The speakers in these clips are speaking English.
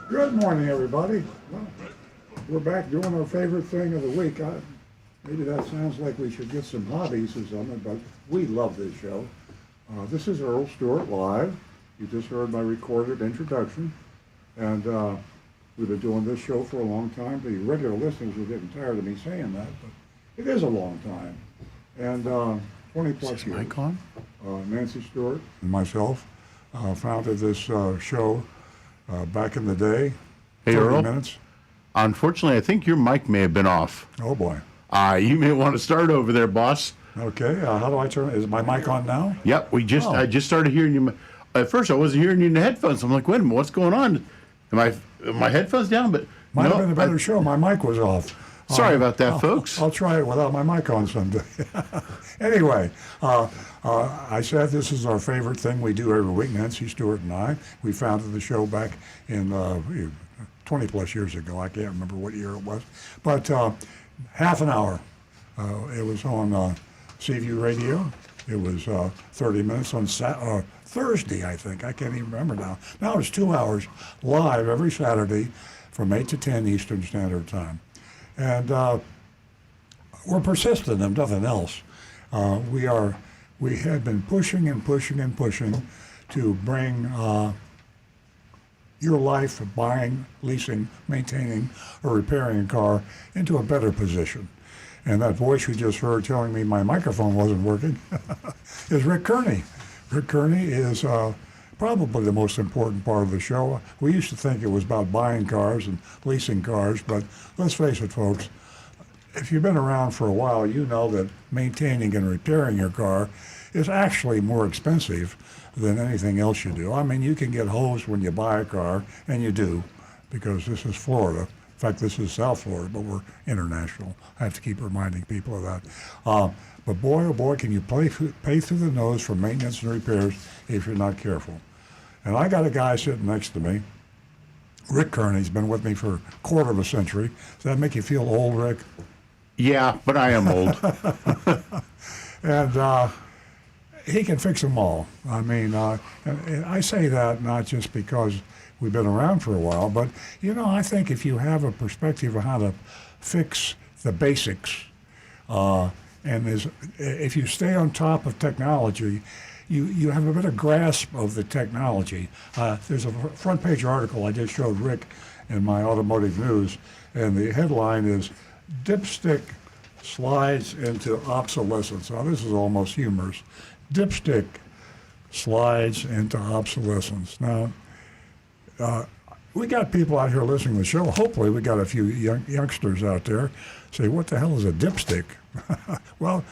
Good morning, everybody. Well, we're back doing our favorite thing of the week. Maybe that sounds like we should get some hobbies or something, but we love this show. This is Earl Stewart Live. You just heard my recorded introduction. And we've been doing this show for a long time. The regular listeners are getting tired of me saying that, but it is a long time. And 20 plus years. Mic on? Nancy Stewart and myself founded this show back in the day. Hey, 30 Earl. minutes. Unfortunately, I think your mic may have been off. Oh boy. You may want to start over there, boss. Okay. How do I turn? Is my mic on now? Yep, Oh. I just started hearing you. At first, I wasn't hearing you in the headphones. I'm like, wait a minute, what's going on? Are my headphones down? But Might no, have been a better show. My mic was off. Sorry about that, folks. I'll try it without my mic on someday. Anyway, I said this is our favorite thing we do every week, Nancy Stewart and I. We founded the show back in 20 plus years ago. I can't remember what year it was. But half an hour. It was on Seaview Radio. It was 30 minutes on Thursday, I think. I can't even remember now. Now it's 2 hours live every Saturday from 8 to 10 Eastern Standard Time. And we're persistent, if nothing else. We have been pushing and pushing and pushing to bring your life of buying, leasing, maintaining, or repairing a car into a better position. And that voice you just heard telling me my microphone wasn't working is Rick Kearney. Rick Kearney is probably the most important part of the show. We used to think it was about buying cars and leasing cars, but let's face it, folks, if you've been around for a while, you know that maintaining and repairing your car is actually more expensive than anything else you do. I mean, you can get hosed when you buy a car, and you do, because this is Florida. In fact, this is South Florida, but we're international. I have to keep reminding people of that. But boy, oh boy, can you pay through the nose for maintenance and repairs if you're not careful. And I got a guy sitting next to me, Rick Kearney's been with me for a quarter of a century. Does that make you feel old, Rick? Yeah, but I am old. And he can fix them all. I mean, and I say that not just because we've been around for a while, but, I think if you have a perspective of how to fix the basics, if you stay on top of technology, you have a better grasp of the technology. There's a front page article I just showed Rick in my automotive news, and the headline is Dipstick Slides into Obsolescence. Now this is almost humorous. Dipstick slides into obsolescence. Now, we got people out here listening to the show. Hopefully we got a few youngsters out there say, what the hell is a dipstick? Well,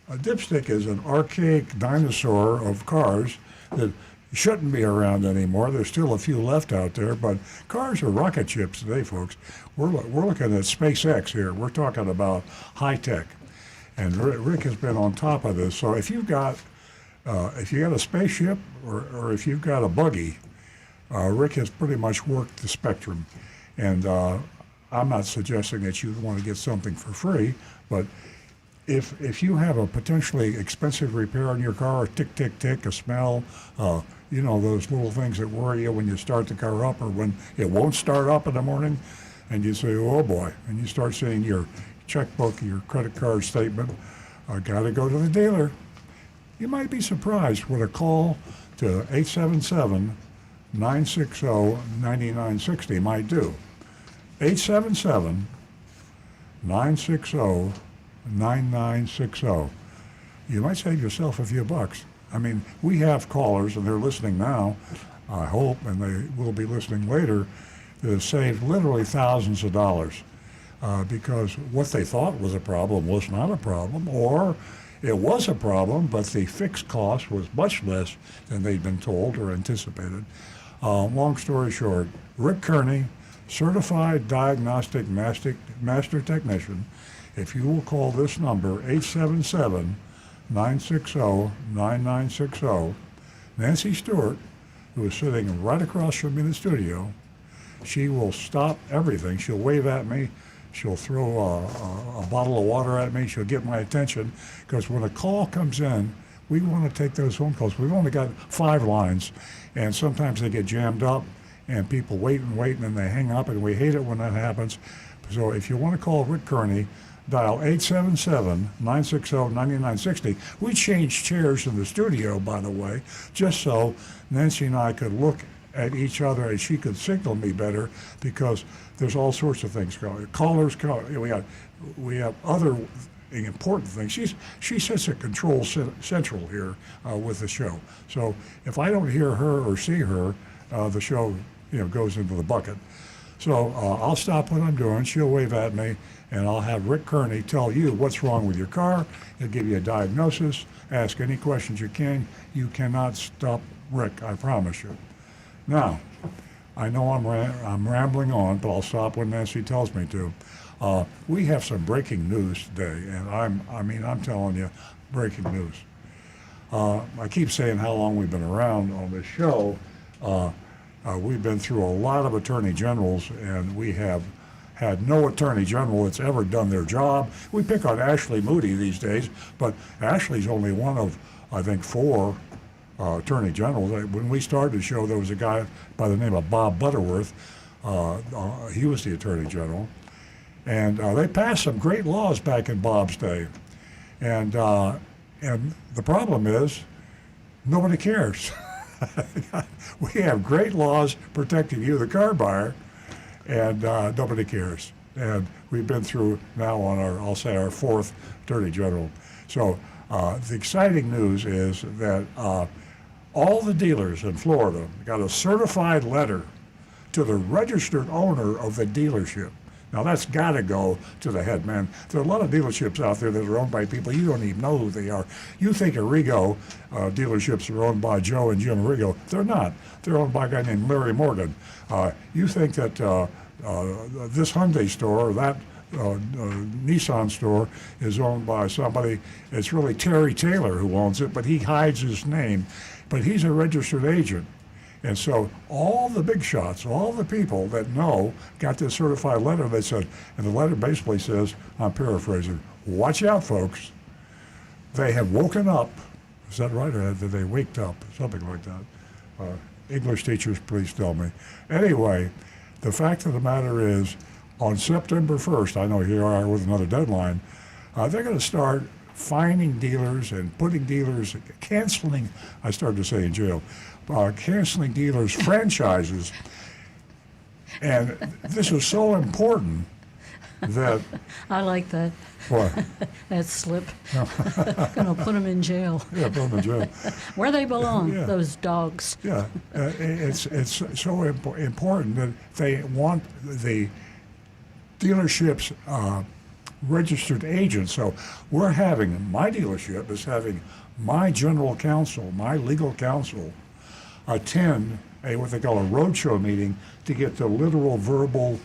a dipstick is an archaic dinosaur of cars that shouldn't be around anymore. There's still a few left out there, but cars are rocket ships today, folks. We're looking at SpaceX here. We're talking about high tech, and Rick has been on top of this. So if you've got a spaceship or if you've got a buggy, Rick has pretty much worked the spectrum. And I'm not suggesting that you want to get something for free, but if you have a potentially expensive repair on your car, a tick, tick, tick, a smell, those little things that worry you when you start the car up or when it won't start up in the morning, and you say, oh boy, and you start seeing your checkbook, your credit card statement, I gotta go to the dealer. You might be surprised what a call to 877-960-9960 might do. 877-960-9960. You might save yourself a few bucks. I mean, we have callers, and they're listening now, I hope, and they will be listening later, that have saved literally thousands of dollars because what they thought was a problem was not a problem, or it was a problem, but the fixed cost was much less than they'd been told or anticipated. Long story short, Rick Kearney, certified diagnostic master technician. If you will call this number, 877-960-9960, Nancy Stewart, who is sitting right across from me in the studio, she will stop everything. She'll wave at me. She'll throw a bottle of water at me. She'll get my attention, because when a call comes in, we want to take those phone calls. We've only got 5 lines, and sometimes they get jammed up, and people wait and they hang up, and we hate it when that happens. So if you want to call Rick Kearney, dial 877-960-9960. We changed chairs in the studio, by the way, just so Nancy and I could look at each other and she could signal me better, because there's all sorts of things going. Callers call. We have other important things. She sits at Control Central here with the show. So if I don't hear her or see her, the show goes into the bucket. So I'll stop what I'm doing. She'll wave at me, and I'll have Rick Kearney tell you what's wrong with your car. He'll give you a diagnosis. Ask any questions you can. You cannot stop Rick, I promise you. Now, I know I'm rambling on, but I'll stop when Nancy tells me to. We have some breaking news today, and I'm telling you, breaking news. I keep saying how long we've been around on this show. We've been through a lot of attorney generals, and we have had no attorney general that's ever done their job. We pick on Ashley Moody these days, but Ashley's only one of, I think, 4 attorney generals. When we started the show, there was a guy by the name of Bob Butterworth. He was the attorney general. And they passed some great laws back in Bob's day. And the problem is, nobody cares. We have great laws protecting you, the car buyer, and nobody cares. And we've been through now on our 4th attorney general. So the exciting news is that all the dealers in Florida got a certified letter to the registered owner of the dealership. Now that's got to go to the head man. There are a lot of dealerships out there that are owned by people you don't even know who they are. You think Arrigo dealerships are owned by Joe and Jim Arrigo. They're not. They're owned by a guy named Larry Morgan. You think that this Hyundai store or that Nissan store is owned by somebody. It's really Terry Taylor who owns it, but he hides his name. But he's a registered agent. And so all the big shots, all the people that know, got this certified letter. They said, and the letter basically says, I'm paraphrasing, watch out, folks. They have woken up. Is that right? Or did they waked up? Something like that. English teachers, please tell me. Anyway, the fact of the matter is, on September 1st, I know here you are with another deadline, they're going to start fining dealers and putting dealers, canceling, I started to say in jail, canceling dealers' franchises. And this is so important that... I like that. What? That slip. Gonna put them in jail. Yeah, put them in jail. Where they belong, Yeah. those dogs. Yeah, it's so important that they want the dealerships registered agents. So my dealership is having my general counsel, my legal counsel, attend what they call a roadshow meeting to get the literal verbal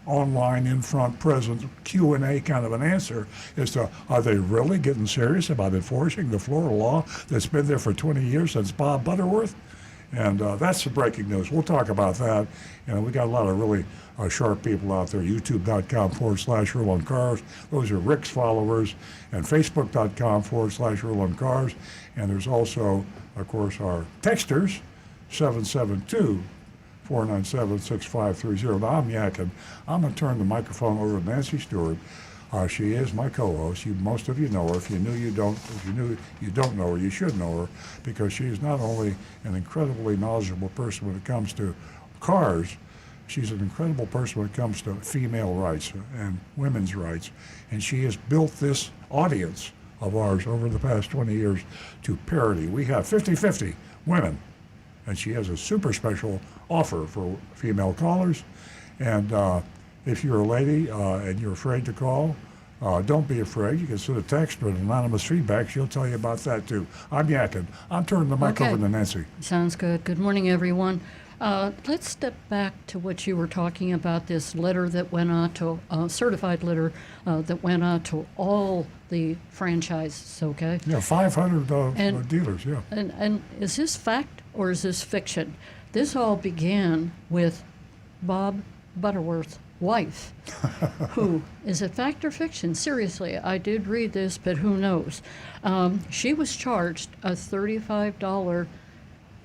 online in front present Q&A kind of an answer as to, are they really getting serious about enforcing the Florida law that's been there for 20 years since Bob Butterworth? And that's the breaking news. We'll talk about that. We got a lot of really sharp people out there. YouTube.com/Earl on Cars. Those are Rick's followers. And Facebook.com/Earl on Cars. And there's also, of course, our texters, 772-497-6530. Now I'm yakking. I'm going to turn the microphone over to Nancy Stewart. She is my co-host. Most of you know her. If you knew you don't know her, you should know her, because she is not only an incredibly knowledgeable person when it comes to cars, she's an incredible person when it comes to female rights and women's rights. And she has built this audience of ours over the past 20 years to parity. We have 50-50 women, and she has a super special offer for female callers. And if you're a lady and you're afraid to call, don't be afraid. You can send a text or an anonymous feedback. She'll tell you about that too. I'm yakking. I'm turning the mic over to Nancy. Sounds good. Good morning, everyone. Let's step back to what you were talking about, this letter that went out to, certified letter that went out to all the franchises, okay? Yeah, 500 dealers, yeah. And is this fact or is this fiction? This all began with Bob Butterworth's wife, who, is it fact or fiction? Seriously, I did read this, but who knows? She was charged a $35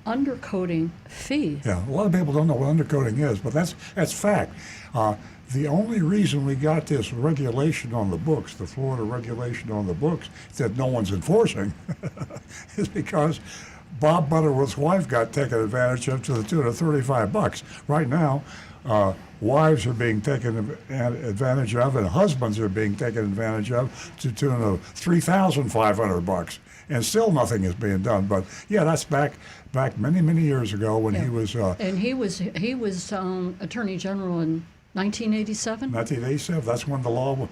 undercoating fee. Yeah, a lot of people don't know what undercoating is, but that's fact. The only reason we got this regulation on the books, the Florida regulation on the books, that no one's enforcing, is because Bob Butterworth's wife got taken advantage of to the tune of $35. Right now, wives are being taken advantage of, and husbands are being taken advantage of to the tune of $3,500, and still nothing is being done. But yeah, that's back many years ago when he was. And he was Attorney General in 1987. 1987. That's when the law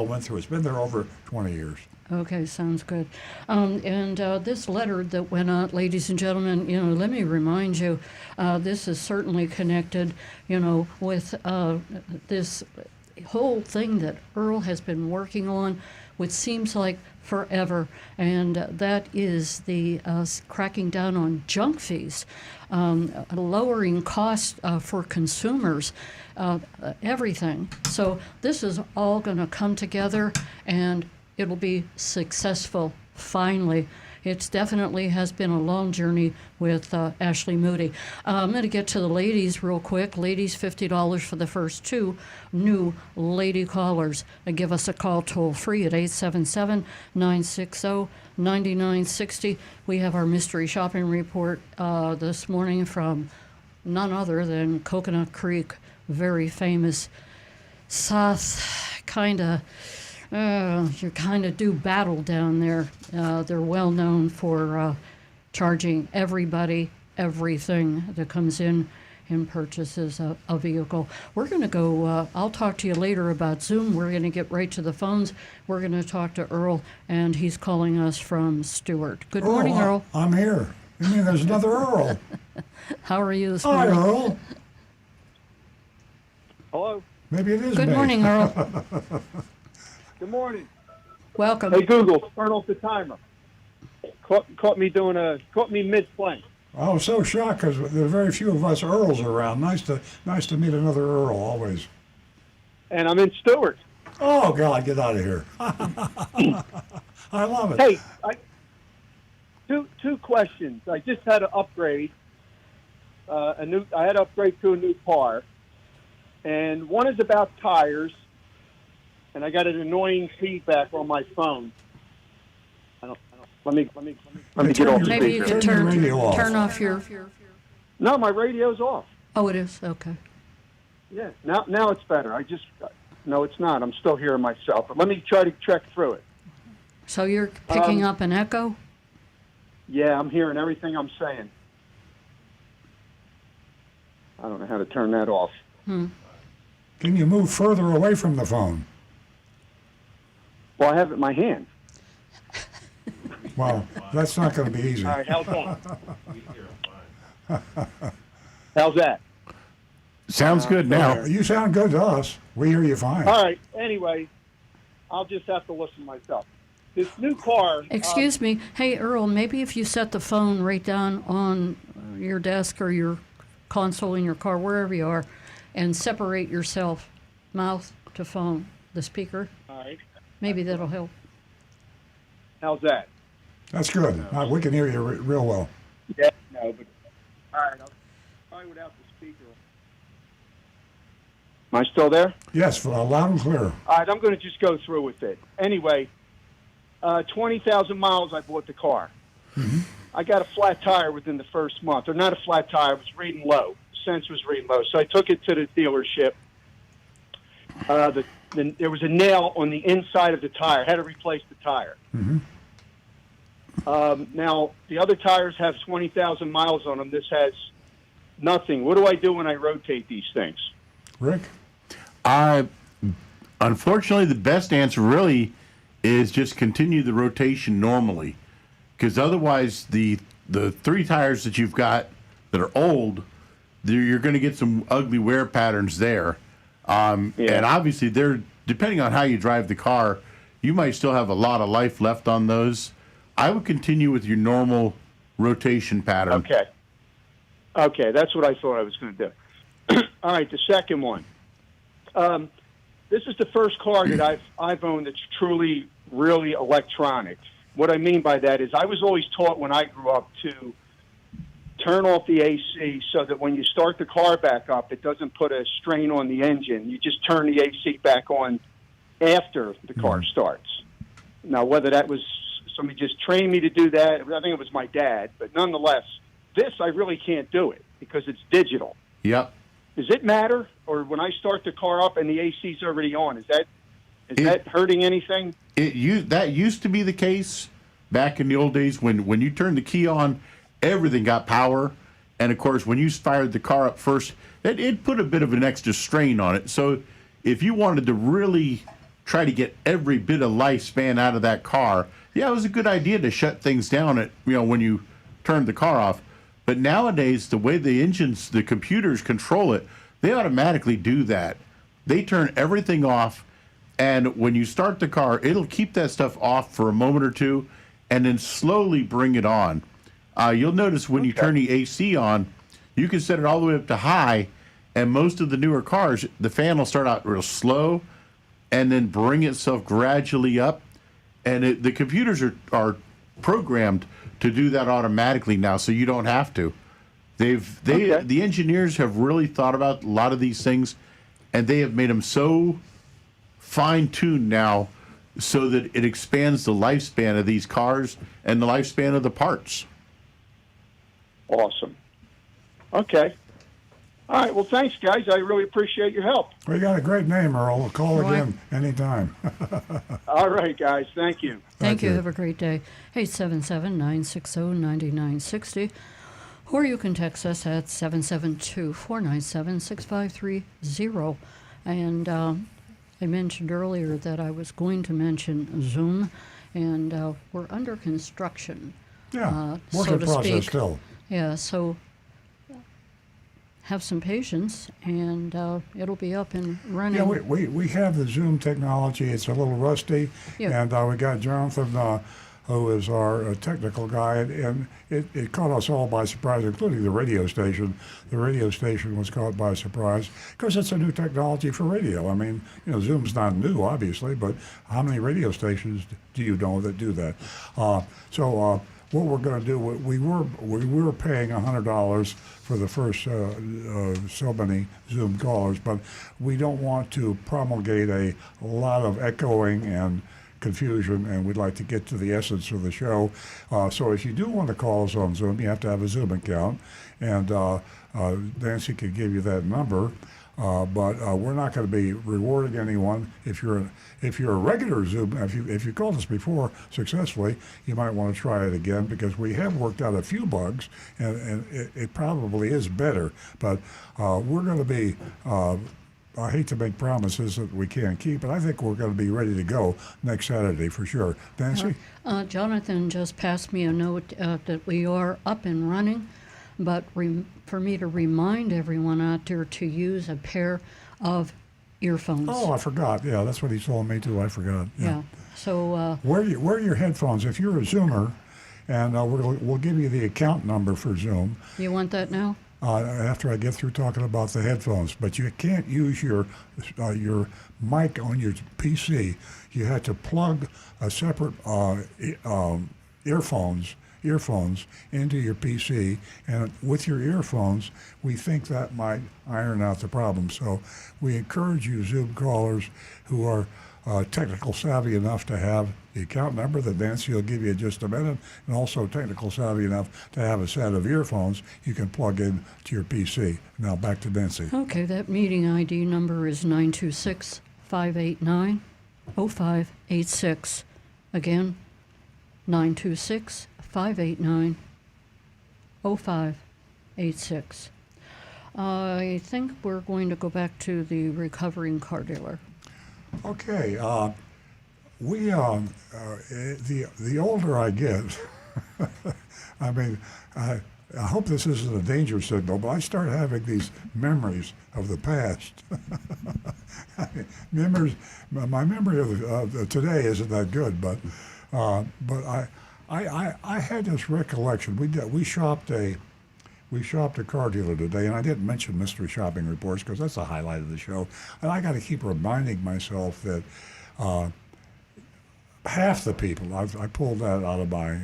went through. It's been there over 20 years. Okay, sounds good. And this letter that went out, ladies and gentlemen, let me remind you, this is certainly connected, with this whole thing that Earl has been working on, which seems like forever, and that is the cracking down on junk fees, lowering costs for consumers, everything. So this is all going to come together, and it'll be successful finally. It definitely has been a long journey with Ashley Moody. I'm going to get to the ladies real quick. Ladies, $50 for the first two new lady callers. Give us a call toll free at 877-960-9960. We have our mystery shopping report this morning from none other than Coconut Creek, very famous South you kind of do battle down there. They're well known for charging everybody everything that comes in and purchases a vehicle. We're going to go, I'll talk to you later about Zoom. We're going to get right to the phones. We're going to talk to Earl, and he's calling us from Stewart. Good morning, Earl. I'm here. You mean there's another Earl? How are you this Hi, morning? Earl. Hello. Maybe it is Good me. morning, Earl. Good morning. Welcome. Hey Google, turn off the timer. Caught me mid-playing. I was so shocked because there are very few of us Earls around. Nice to meet another Earl, always. And I'm in Stewart. Oh, God, get out of here. I love it. Hey, two questions. I just had to upgrade. I had to upgrade to a new car, and one is about tires. And I got an annoying feedback on my phone. Let me get off Maybe you speaker. can Turn your radio off. turn off your... No, my radio's off. Oh, it is? Okay. Yeah, now it's better. No, it's not. I'm still hearing myself. But let me try to check through it. So you're picking up an echo? Yeah, I'm hearing everything I'm saying. I don't know how to turn that off. Can you move further away from the phone? Well, I have it in my hand. Well, that's not going to be easy. All right, how's that? How's that? Sounds good now. You sound good to us. We hear you fine. All right, anyway, I'll just have to listen myself. This new car... Excuse me. Hey, Earl, maybe if you set the phone right down on your desk or your console in your car, wherever you are, and separate yourself, mouth to phone, the speaker. All right. Maybe that'll help. How's that? That's good. We can hear you real well. Yeah, no, but... All right, I'll try without the speaker. Am I still there? Yes, loud and clear. All right, I'm going to just go through with it. Anyway, 20,000 miles I bought the car. Mm-hmm. I got a flat tire within the first month. Or not a flat tire, it was reading low. The sense was reading low. So I took it to the dealership. There was a nail on the inside of the tire. I had to replace the tire. Mm-hmm. Now, the other tires have 20,000 miles on them. This has nothing. What do I do when I rotate these things? Rick? Unfortunately, the best answer really is just continue the rotation normally, because otherwise the three tires that you've got that are old, you're going to get some ugly wear patterns there. And obviously, depending on how you drive the car, you might still have a lot of life left on those. I would continue with your normal rotation pattern. Okay, that's what I thought I was going to do. All right, the second one. This is the first car that I've owned that's truly, really electronic. What I mean by that is I was always taught when I grew up to turn off the AC so that when you start the car back up, it doesn't put a strain on the engine. You just turn the AC back on after the car starts. Now, whether that was somebody just trained me to do that, I think it was my dad, but nonetheless, this I really can't do it because it's digital. Yep. Does it matter, or when I start the car up and the AC's already on, is that hurting anything? That used to be the case back in the old days when you turned the key on, everything got power, and of course when you fired the car up first, it put a bit of an extra strain on it. So if you wanted to really try to get every bit of lifespan out of that car, yeah, it was a good idea to shut things down at when you turned the car off. But nowadays, the way the computers control it, they automatically do that. They turn everything off, and when you start the car, it'll keep that stuff off for a moment or two, and then slowly bring it on. You'll notice when you turn the AC on, you can set it all the way up to high, and most of the newer cars, the fan will start out real slow, and then bring itself gradually up, and the computers are programmed to do that automatically now, so you don't have to. The engineers have really thought about a lot of these things, and they have made them so fine-tuned now so that it expands the lifespan of these cars and the lifespan of the parts. Awesome. Okay. All right. Well, thanks, guys. I really appreciate your help. Well, you got a great name, Earl. Call again anytime. All right, guys. Thank you. Thank you. Have a great day. 877-960-9960. Or you can text us at 772-497-6530. And I mentioned earlier that I was going to mention Zoom, and we're under construction. Yeah, work so in to process speak. still. Yeah, so have some patience, and it'll be up and running. Yeah, we have the Zoom technology. It's a little rusty, and we got Jonathan, who is our technical guy, and it caught us all by surprise, including the radio station. The radio station was caught by surprise because it's a new technology for radio. I mean, Zoom's not new, obviously, but how many radio stations do you know that do that? What we're going to do, we were paying $100 for the first so many Zoom callers, but we don't want to promulgate a lot of echoing and confusion, and we'd like to get to the essence of the show. So if you do want to call us on Zoom, you have to have a Zoom account, and Nancy could give you that number. But we're not going to be rewarding anyone. If you're a regular Zoom, if you called us before successfully, you might want to try it again, because we have worked out a few bugs, and it probably is better. But we're going to be. I hate to make promises that we can't keep, but I think we're going to be ready to go next Saturday for sure. Nancy? Jonathan just passed me a note that we are up and running, but for me to remind everyone out there to use a pair of earphones. Oh, I forgot. Yeah, that's what he told me too. I forgot. Yeah. So wear your headphones if you're a Zoomer, and we'll give you the account number for Zoom. You want that now? After I get through talking about the headphones, but you can't use your mic on your PC. You had to plug a separate earphones into your PC, and with your earphones, we think that might iron out the problem. So we encourage you Zoom callers who are technical savvy enough to have the account number that Nancy will give you in just a minute, and also technical savvy enough to have a set of earphones you can plug in to your PC. Now back to Nancy. Okay, that meeting ID number is 926-589-0586. Again, 926-589-0586. I think we're going to go back to the recovering car dealer. Okay, the older I get, I mean, I hope this isn't a danger signal, but I start having these memories of the past. My memory of today isn't that good, but I had this recollection. We shopped a car dealer today, and I didn't mention mystery shopping reports because that's the highlight of the show. And I got to keep reminding myself that half the people, I pulled that out of my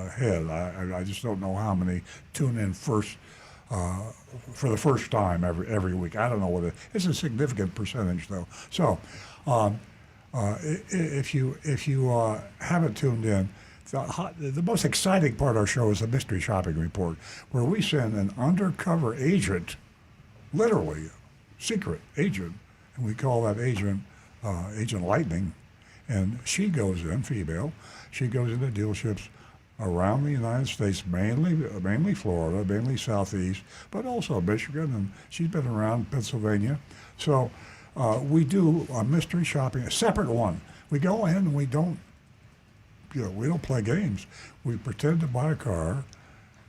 head. I just don't know how many tune in for the first time every week. I don't know what it's a significant percentage though. So, if you haven't tuned in, the most exciting part of our show is the mystery shopping report, where we send an undercover agent, literally secret agent, and we call that agent Agent Lightning. And she goes in, female, she goes into dealerships around the United States, mainly Florida, mainly Southeast, but also Michigan, and she's been around Pennsylvania. So we do a mystery shopping, a separate one. We go in and we don't play games. We pretend to buy a car.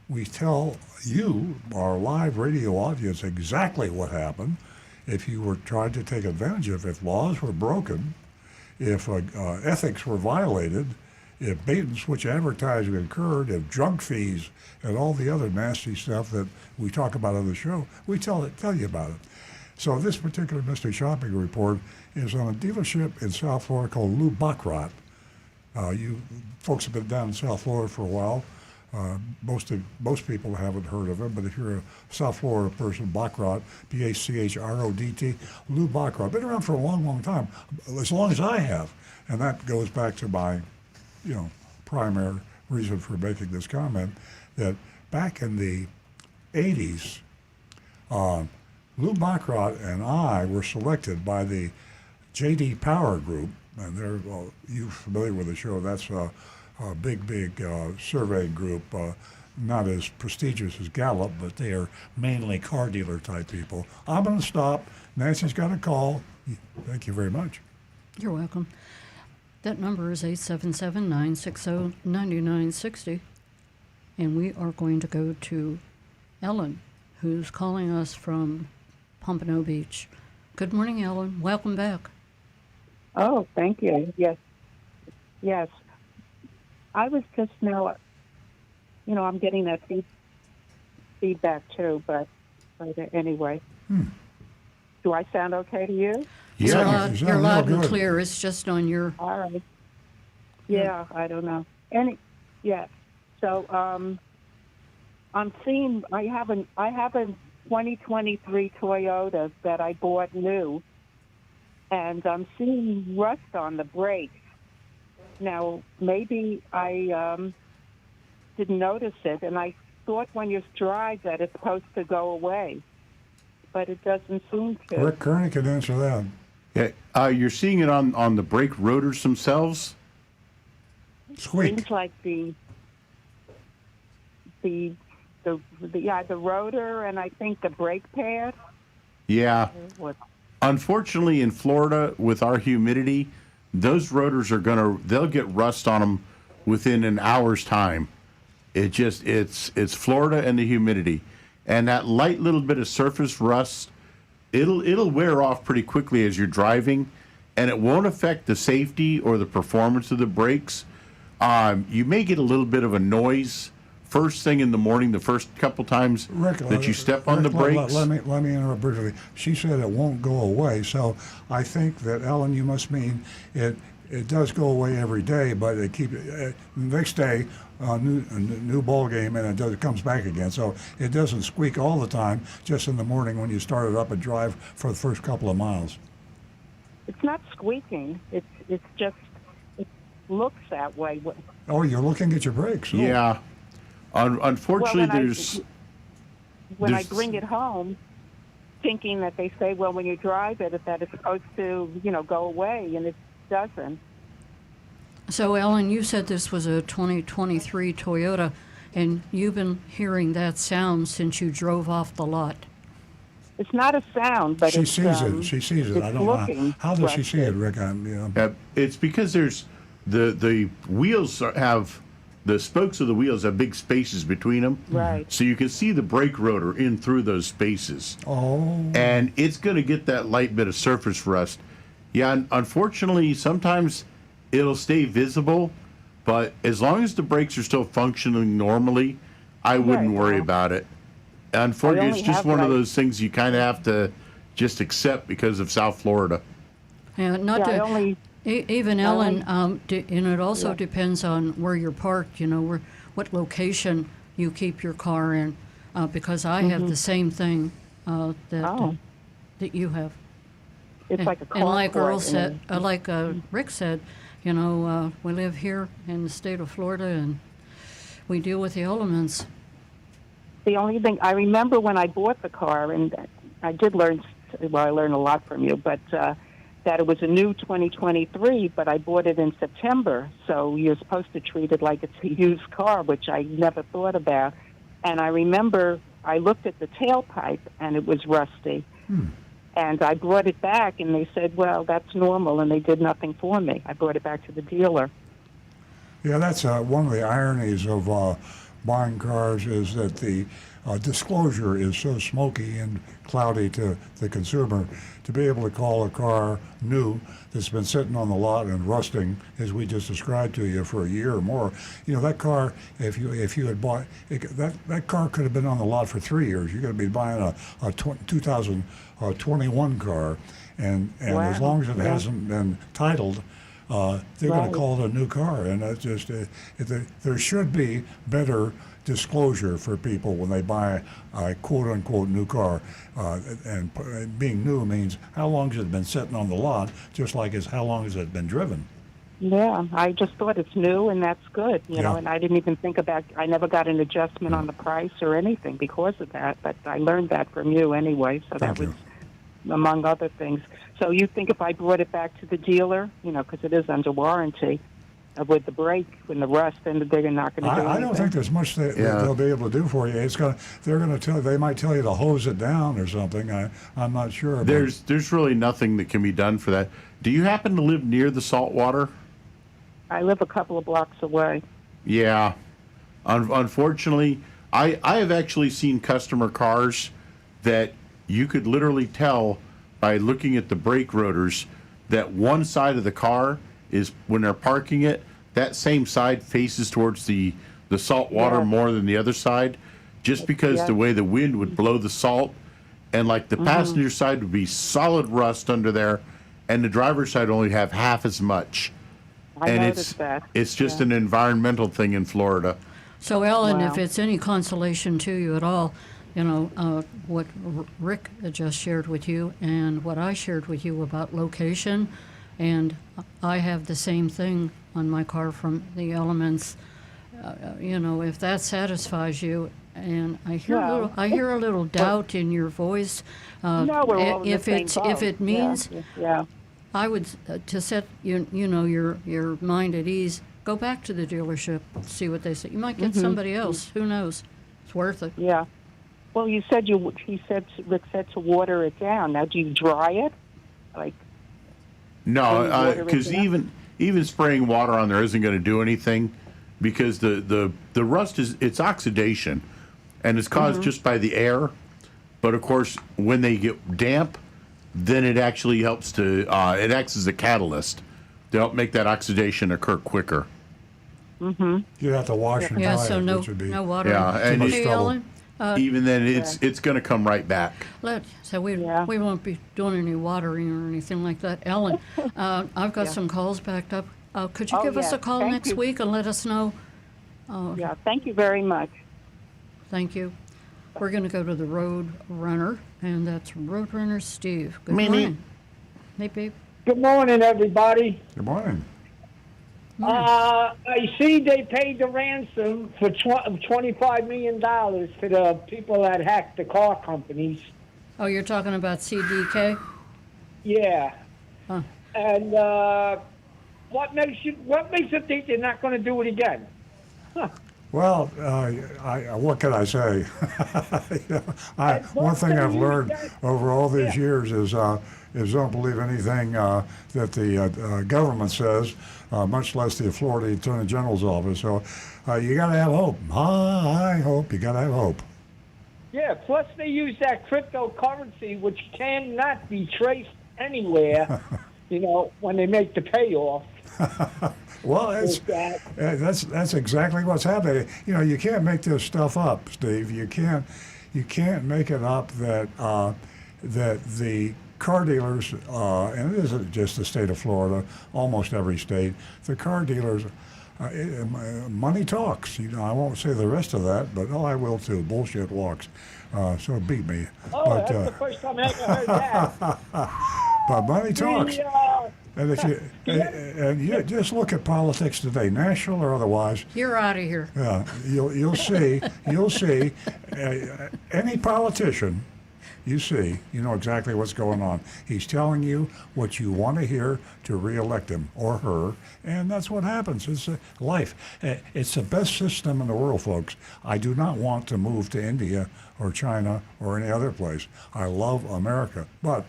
We tell you, our live radio audience, exactly what happened. If you were trying to take advantage of, if laws were broken, if ethics were violated, if bait and switch advertising occurred, if drug fees and all the other nasty stuff that we talk about on the show, we tell you about it. So this particular mystery shopping report is on a dealership in South Florida called Lou Baccarat. You folks have been down in South Florida for a while. Most people haven't heard of him, but if you're a South Florida person, Baccarat, Bachrodt, Lou Baccarat, been around for a long, long time, as long as I have, and that goes back to my, primary reason for making this comment, that back in the 80s, Lou Baccarat and I were selected by the J.D. Power Group, and they're you familiar with the show? That's a big survey group, not as prestigious as Gallup, but they are mainly car dealer type people. I'm going to stop. Nancy's got a call. Thank you very much. You're welcome. That number is 877-960-9960. And we are going to go to Ellen, who's calling us from Pompano Beach. Good morning, Ellen. Welcome back. Oh, thank you. Yes. I was just now, I'm getting that feedback too, but anyway. Do I sound okay to you? Yeah. You're loud and clear. It's just on your... All right. Yeah, I don't know. So I'm seeing, I have a 2023 Toyota that I bought new, and I'm seeing rust on the brakes. Now, maybe I didn't notice it, and I thought when you drive that it's supposed to go away, but it doesn't seem to. Rick Kearney can answer that. Yeah, you're seeing it on the brake rotors themselves. Squeak. Seems like the rotor, and I think the brake pad. Yeah. Unfortunately, in Florida, with our humidity, those rotors they'll get rust on them within an hour's time. It's Florida and the humidity, and that light little bit of surface rust, it'll wear off pretty quickly as you're driving, and it won't affect the safety or the performance of the brakes. You may get a little bit of a noise first thing in the morning, the first couple times that you step on the brakes. Let me interrupt briefly. She said it won't go away, so I think that, Ellen, you must mean it does go away every day, but the next day, new ball game, and it comes back again. So it doesn't squeak all the time, just in the morning when you start it up and drive for the first couple of miles. It's not squeaking. It's just, it looks that way. Oh, you're looking at your brakes. Oh. Yeah. Unfortunately, when I bring it home, thinking that they say, well, when you drive it, that it's supposed to, go away, and it doesn't. So, Ellen, you said this was a 2023 Toyota, and you've been hearing that sound since you drove off the lot. It's not a sound, but she sees it. She sees it. I don't know. How does she see it, Rick? It's because there's the wheels have... The spokes of the wheels have big spaces between them. Right. So you can see the brake rotor in through those spaces. Oh. And it's going to get that light bit of surface rust. Yeah, unfortunately, sometimes it'll stay visible, but as long as the brakes are still functioning normally, I wouldn't worry about it. Unfortunately, it's just one of those things you kind of have to just accept because of South Florida. Yeah, Even Ellen, and it also depends on where you're parked, what location you keep your car in, because I have the same thing that you have. It's like a car And like Earl port, said, Rick said, we live here in the state of Florida and we deal with the elements. The only thing I remember when I bought the car, and I did learn, I learned a lot from you, but that it was a new 2023, but I bought it in September, so you're supposed to treat it like it's a used car, which I never thought about. And I remember I looked at the tailpipe, and it was rusty. And I brought it back, and they said, well, that's normal, and they did nothing for me. I brought it back to the dealer. Yeah, that's one of the ironies of buying cars is that the disclosure is so smoky and cloudy to the consumer. To be able to call a car new that's been sitting on the lot and rusting, as we just described to you, for a year or more, that car, if you had bought that car could have been on the lot for 3 years. You're going to be buying a 2021 car, and Wow. as long as it hasn't been titled, they're going to call it a new car, and that's just there should be better disclosure for people when they buy a quote-unquote new car, and being new means how long has it been sitting on the lot, just like as how long has it been driven. Yeah, I just thought it's new, and that's good, and I didn't even think about, I never got an adjustment on the price or anything because of that, but I learned that from you anyway, so Thank that you. was among other things. So you think if I brought it back to the dealer, because it is under warranty, with the brake, when the rust, then they're not going to do anything? I don't think there's much that they'll be able to do for you. They might tell you to hose it down or something. I'm not sure. There's really nothing that can be done for that. Do you happen to live near the salt water? I live a couple of blocks away. Yeah. Unfortunately, I have actually seen customer cars that you could literally tell by looking at the brake rotors that one side of the car is, when they're parking it, that same side faces towards the salt water more than the other side, just because the way the wind would blow the salt, and like the passenger side would be solid rust under there, and the driver's side only have half as much. I noticed that. It's just an environmental thing in Florida. So, Ellen, Wow. if it's any consolation to you at all, what Rick just shared with you and what I shared with you about location, and I have the same thing on my car from the elements. If that satisfies you, and I hear a little doubt in your voice. No, we're all in the if same it's boat. if it means, Yeah. I would to set your mind at ease. Go back to the dealership, see what they say. You might get somebody else. Who knows? It's worth it. Yeah. Well, Rick said to water it down. Now, do you dry it? No, water because it down? even spraying water on there isn't going to do anything, because the rust it's oxidation, and it's caused just by the air. But of course, when they get damp, then it actually helps to it acts as a catalyst to help make that oxidation occur quicker. You'd have to wash and Yeah, dry so it, no which would be water. Yeah, and much Hey, trouble. Ellen, Even then, it's going to come right back. we won't be doing any watering or anything like that. Ellen, I've got some calls backed up. Could you give us a call Thank next you. week and let us know? Yeah, thank you very much. Thank you. We're going to go to the Road Runner, and that's Road Runner Steve. Good Meanie. morning. Hey, babe. Good morning, everybody. Good morning. I see they paid the ransom for $25 million to the people that hacked the car companies. Oh, you're talking about CDK? Yeah. Huh. And what makes you think they're not going to do it again? Well, what can I say? One thing I've learned over all these years is don't believe anything that the government says, much less the Florida Attorney General's office. So you got to have hope. I hope you got to have hope. Yeah, plus they use that cryptocurrency, which cannot be traced anywhere, when they make the payoff. Well, that's exactly what's happening. You can't make this stuff up, Steve. You can't make it up that the car dealers, and it isn't just the state of Florida, almost every state, the car dealers, money talks. You know, I won't say the rest of that, but I will too. Bullshit walks. So beat me. Oh, But, that's the first time I ever heard that. but money talks. The, And if you and you just look at politics today, national or otherwise, You're out of here. yeah, you'll see any politician you know exactly what's going on. He's telling you what you want to hear to reelect him or her, and that's what happens. It's life. It's the best system in the world, folks. I do not want to move to India or China or any other place. I love America, but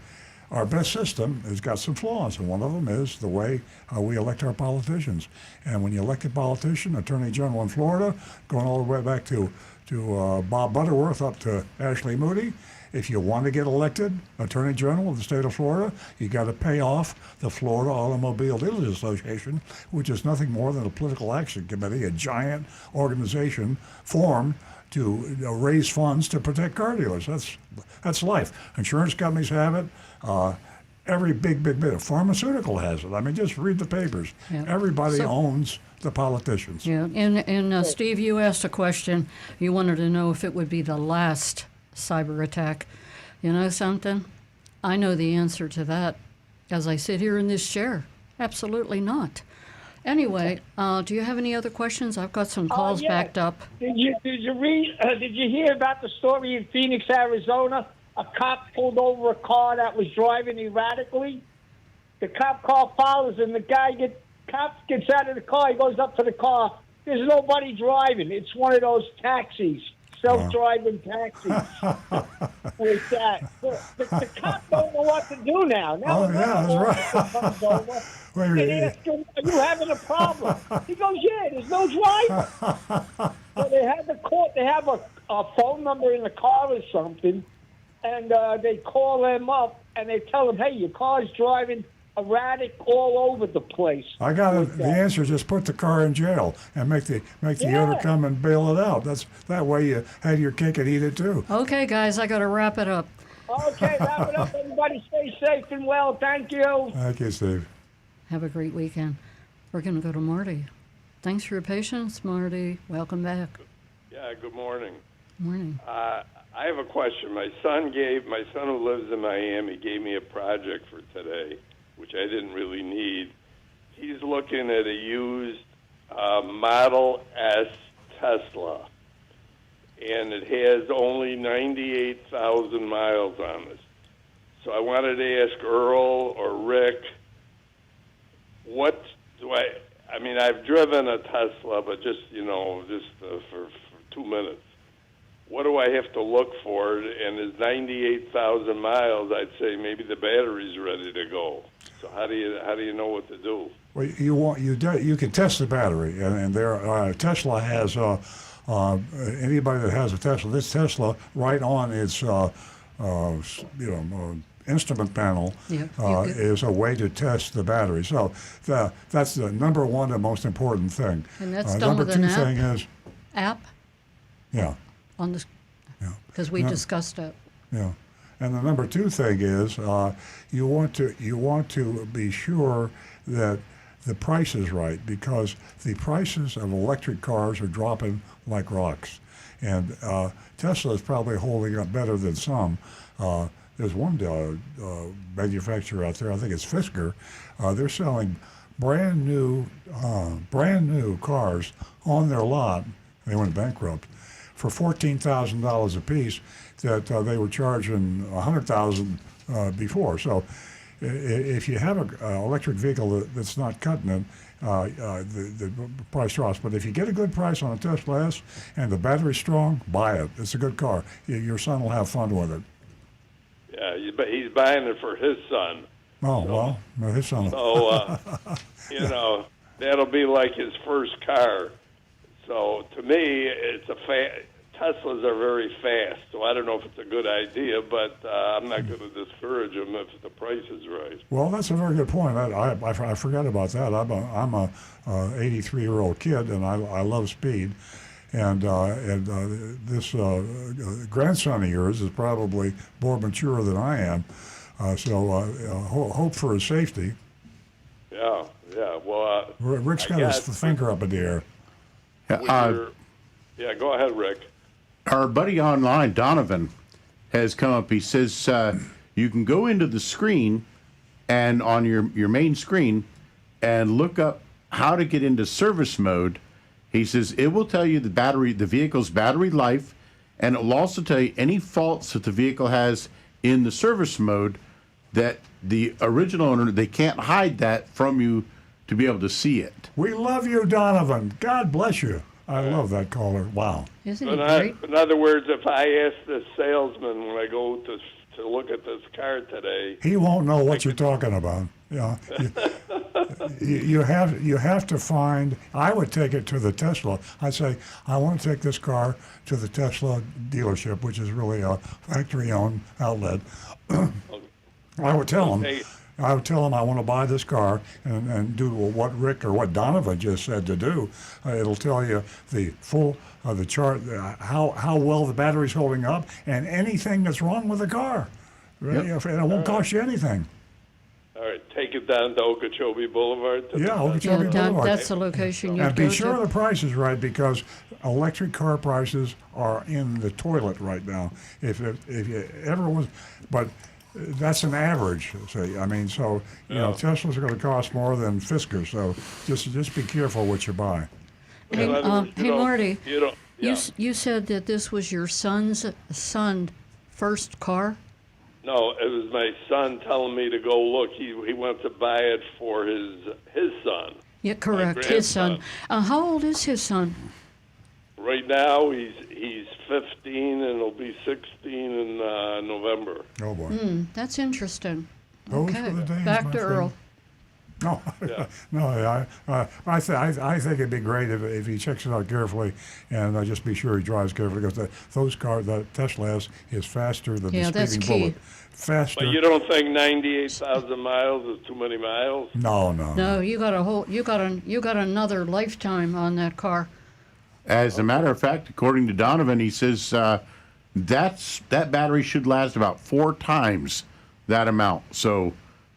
our best system has got some flaws, and one of them is the way we elect our politicians. And when you elect a politician, Attorney General in Florida, going all the way back to Bob Butterworth up to Ashley Moody, if you want to get elected Attorney General of the state of Florida, you got to pay off the Florida Automobile Dealers Association, which is nothing more than a political action committee, a giant organization formed to raise funds to protect car dealers. That's life. Insurance companies have it. Every big bit. Pharmaceutical has it. I mean, just read the papers. Yeah. Everybody So- owns the politicians. Yeah, and Steve, you asked a question. You wanted to know if it would be the last cyber attack. You know something? I know the answer to that as I sit here in this chair. Absolutely not. Anyway, do you have any other questions? I've got some calls yeah. backed up. did you read? Did you hear about the story in Phoenix, Arizona? A cop pulled over a car that was driving erratically. The cop car follows him. Cop gets out of the car. He goes up to the car. There's nobody driving. It's one of those taxis, self-driving taxis. With that, the cop don't know what to do now. Now Oh, yeah, that's right. comes over. Wait a They minute. ask him, "Are you having a problem?" He goes, "Yeah, there's no driver." So they had the court. They have a phone number in the car or something, and they call them up and they tell them, "Hey, your car's driving erratic all over the place." I got it. The answer is just put the car in jail and make the owner Yeah. come and bail it out. That way you had your cake and eat it too. Okay, guys, I got to wrap it up. Okay, wrap it up. Everybody stay safe and well. Thank you. Thank you, Steve. Have a great weekend. We're going to go to Marty. Thanks for your patience, Marty. Welcome back. Yeah, good morning. Morning. I have a question. My son who lives in Miami gave me a project for today, which I didn't really need. He's looking at a used Model S Tesla, and it has only 98,000 miles on it. So I wanted to ask Earl or Rick, what do I mean, I've driven a Tesla, but just for 2 minutes. What do I have to look for? And is 98,000 miles, I'd say maybe the battery's ready to go. So how do you know what to do? Well, you can test the battery, and there Tesla has anybody that has a Tesla. This Tesla right on its instrument panel Yeah, is a way to test the battery. So that's the number one and most important thing. And that's done number with an two app? thing is App yeah. on this, Yeah. because we No. discussed it. Yeah, and the number two thing is you want to be sure that the price is right, because the prices of electric cars are dropping like rocks, and Tesla is probably holding up better than some. There's one manufacturer out there, I think it's Fisker. They're selling brand new cars on their lot. They went bankrupt for $14,000 a piece that they were charging $100,000 before. So if you have an electric vehicle that's not cutting it, the price drops. But if you get a good price on a Tesla S and the battery's strong, buy it. It's a good car. Your son will have fun with it. Yeah, but he's buying it for his son. Oh, well, his son. So, that'll be like his first car. So to me, Teslas are very fast. So I don't know if it's a good idea, but I'm not going to discourage them if the price is right. Well, that's a very good point. I forgot about that. I'm a 83-year-old kid, and I love speed. And this grandson of yours is probably more mature than I am. Hope for his safety. Yeah, yeah. Well, Rick's I got his guess- finger up in the air. yeah, go ahead, Rick. Our buddy online, Donovan, has come up. He says you can go into the screen and on your main screen and look up how to get into service mode. He says it will tell you the vehicle's battery life, and it will also tell you any faults that the vehicle has in the service mode that the original owner, they can't hide that from you to be able to see it. We love you, Donovan. God bless you. I love that caller. Wow. Isn't he In great? other words, if I ask the salesman when I go to look at this car today, He won't know what you're talking about. Yeah. You have to find. I would take it to the Tesla. I'd say I want to take this car to the Tesla dealership, which is really a factory-owned outlet. I would tell them. Okay. I would tell them I want to buy this car and do what Rick or what Donovan just said to do. It'll tell you the full the chart, how well the battery's holding up, and anything that's wrong with the car. Right? Yep. And it won't cost you anything. all right, take it down to Okeechobee Boulevard. To the Yeah, Tesla. Okeechobee Yeah, Boulevard. that's the location you And go be sure to. the price is right, because electric car prices are in the toilet right now. If you ever was, but that's an average. Say, I mean, so you know, Teslas are going to cost more than Fisker. So just be careful what you buy. Hey, In other words, hey, Marty, You don't. Yeah. you said that this was your son's first car? No, it was my son telling me to go look. He went to buy it for his son. Yeah, correct. His son. How old is his son? Right now, he's 15 and he'll be 16 in November. Oh boy. That's interesting. Those Okay, were the days, back my to friend. Earl. No, no. I think it'd be great if he checks it out carefully, and just be sure he drives carefully, because those cars that Tesla has is faster than Yeah, the that's speeding key. bullet. Faster. But you don't think 98,000 miles is too many miles? No. No, you got another lifetime on that car. As a matter of fact, according to Donovan, he says that battery should last about 4 times that amount. So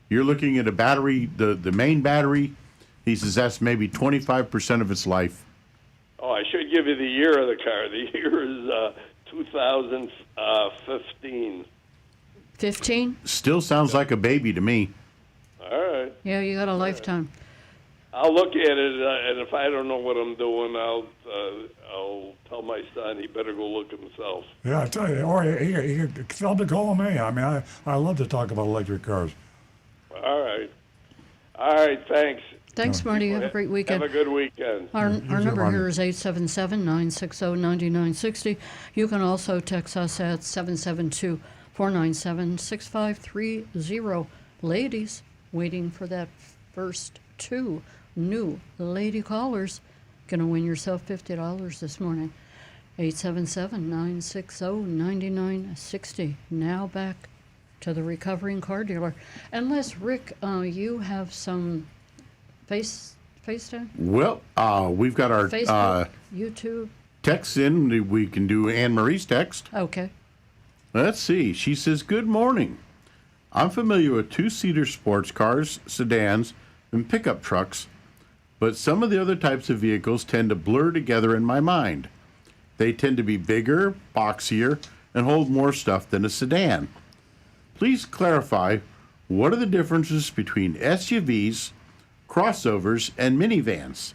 you're looking at a battery, the main battery, he says that's maybe 25% of its life. Oh, I should give you the year of the car. The year is 2015. 15? Still sounds like a baby to me. All right. Yeah, you got a lifetime. I'll look at it, and if I don't know what I'm doing, I'll tell my son he better go look himself. Yeah, I tell you, or he could tell him to call me. I mean, I love to talk about electric cars. All right. All right, thanks. Thanks, Marty. Have a great weekend. Have a good weekend. Our too, number Marty. here is 877-960-9960. You can also text us at 772-497-6530. Ladies, waiting for that first 2 new lady callers. Gonna win yourself $50 this morning. 877-960-9960. Now back to the recovering car dealer. Unless, Rick, you have some FaceTime? Well, we've got our Facebook, YouTube. texts in. We can do Anne Marie's text. Okay. Let's see. She says, "Good morning. I'm familiar with 2-seater sports cars, sedans, and pickup trucks, but some of the other types of vehicles tend to blur together in my mind. They tend to be bigger, boxier, and hold more stuff than a sedan. Please clarify, what are the differences between SUVs, crossovers, and minivans?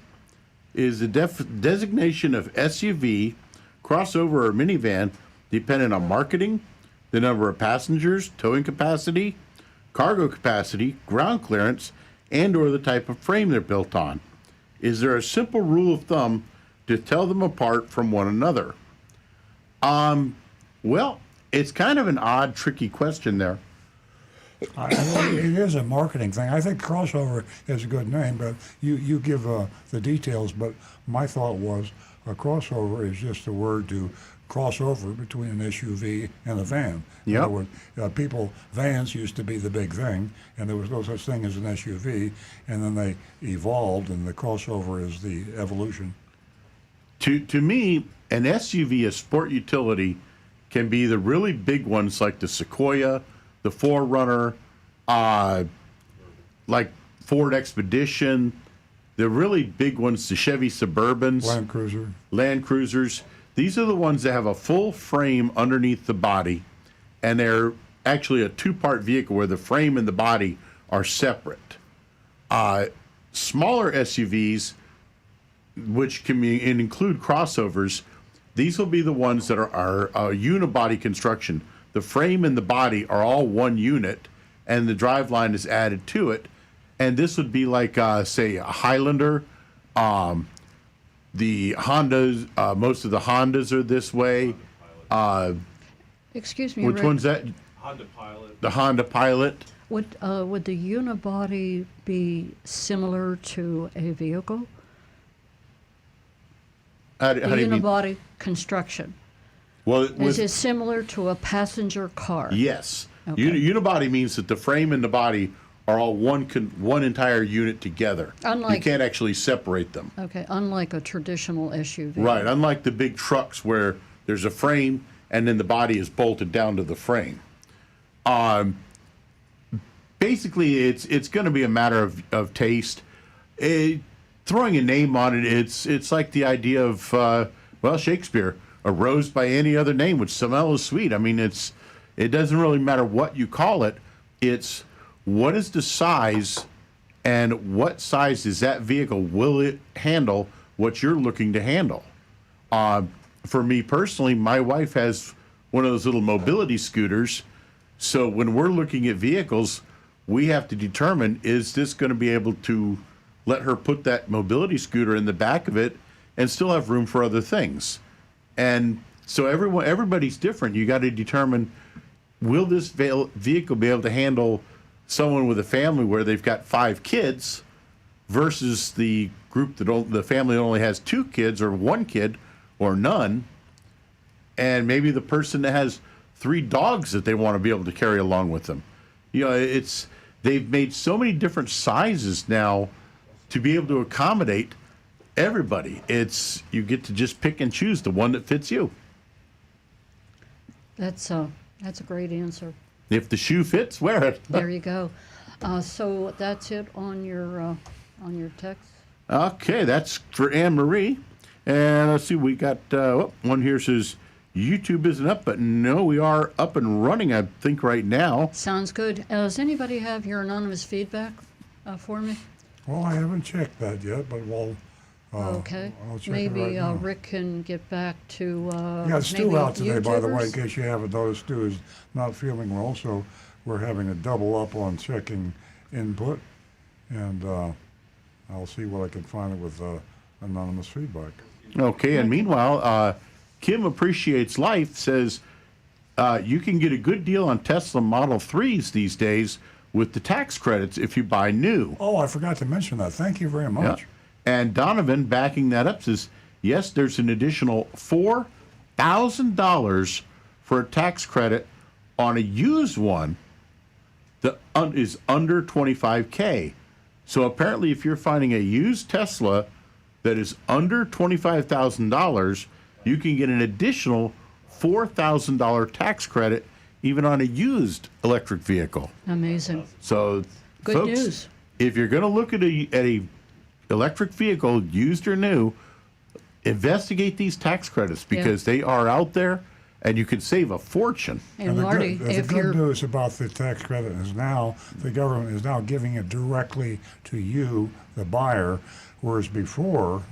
Is the designation of SUV, crossover, or minivan dependent on marketing, the number of passengers, towing capacity, cargo capacity, ground clearance, and or the type of frame they're built on? Is there a simple rule of thumb to tell them apart from one another?" Well, it's kind of an odd, tricky question there. It is a marketing thing. I think crossover is a good name, but you give the details. But my thought was a crossover is just a word to cross over between an SUV and a van. In Yep. other words, vans used to be the big thing, and there was no such thing as an SUV, and then they evolved, and the crossover is the evolution. To me, an SUV, a sport utility, can be the really big ones like the Sequoia, the 4Runner, like Ford Expedition, the really big ones, the Chevy Suburbans, Land Cruisers. These are the ones that have a full frame underneath the body, and they're actually a two-part vehicle where the frame and the body are separate. Smaller SUVs, which can include crossovers, these will be the ones that are unibody construction. The frame and the body are all one unit, and the driveline is added to it. And this would be like, say, a Highlander. The Hondas, most of the Hondas are this way. Excuse me, Which Rick, one's that? Honda Pilot. The Honda Pilot. would the unibody be similar to a vehicle? How The do you mean? unibody construction. Well, Is it similar to a passenger car? yes. Okay. Unibody means that the frame and the body are all one entire unit together. You Unlike- can't actually separate them. Okay, unlike a traditional SUV. Right, unlike the big trucks where there's a frame and then the body is bolted down to the frame. Basically, it's going to be a matter of taste. Throwing a name on it, it's like the idea of, Shakespeare, a rose by any other name which smells sweet. I mean, it doesn't really matter what you call it. It's what is the size and what size is that vehicle? Will it handle what you're looking to handle? For me personally, my wife has one of those little mobility scooters. So when we're looking at vehicles, we have to determine, is this going to be able to let her put that mobility scooter in the back of it and still have room for other things? And so everybody's different. You got to determine, will this vehicle be able to handle someone with a family where they've got 5 kids versus the group the family that only has 2 kids or 1 kid or none, and maybe the person that has 3 dogs that they want to be able to carry along with them. You know, they've made so many different sizes now to be able to accommodate everybody. You get to just pick and choose the one that fits you. That's a great answer. If the shoe fits, wear it. There you go. So that's it on your text. Okay, that's for Anne Marie. And let's see, we got one here says YouTube isn't up, but no, we are up and running, I think, right now. Sounds good. Does anybody have your anonymous feedback for me? Well, I haven't checked that yet, but Okay. I'll check Maybe it right now. Rick can get back to. We got Stu maybe out today, by the way, in YouTubers? case you haven't noticed. Stu is not feeling well, so we're having a double up on checking input, and I'll see what I can find with anonymous feedback. Okay, and meanwhile, Kim Appreciates Life says you can get a good deal on Tesla Model 3s these days with the tax credits if you buy new. Oh, I forgot to mention that. Thank you very much. Yeah. And Donovan, backing that up, says, yes, there's an additional $4,000 for a tax credit on a used one that is under $25K. So apparently, if you're finding a used Tesla that is under $25,000, you can get an additional $4,000 tax credit even on a used electric vehicle. Amazing. So, Good folks, news. if you're going to look at a electric vehicle, used or new, investigate these tax credits because they are out there, and you can save a fortune. And the Marty, good, the if good you're news about the tax credit is now the government is now giving it directly to you, the buyer, whereas before,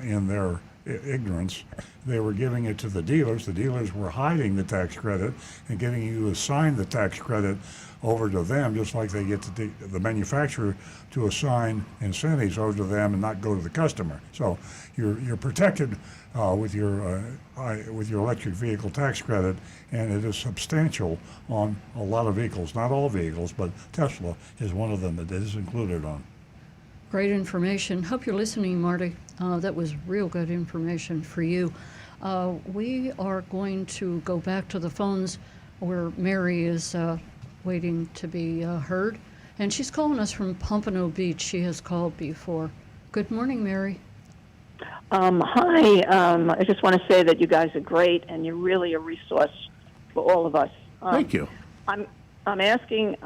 in their ignorance, they were giving it to the dealers. The dealers were hiding the tax credit and getting you to assign the tax credit over to them, just like they get the manufacturer to assign incentives over to them and not go to the customer. So you're protected with your electric vehicle tax credit, and it is substantial on a lot of vehicles. Not all vehicles, but Tesla is one of them that it is included on. great information. Hope you're listening, Marty. That was real good information for you. We are going to go back to the phones where Mary is waiting to be heard. And she's calling us from Pompano Beach. She has called before. Good morning, Mary. Hi. I just want to say that you guys are great, and you're really a resource for all of us. Thank you. I'm asking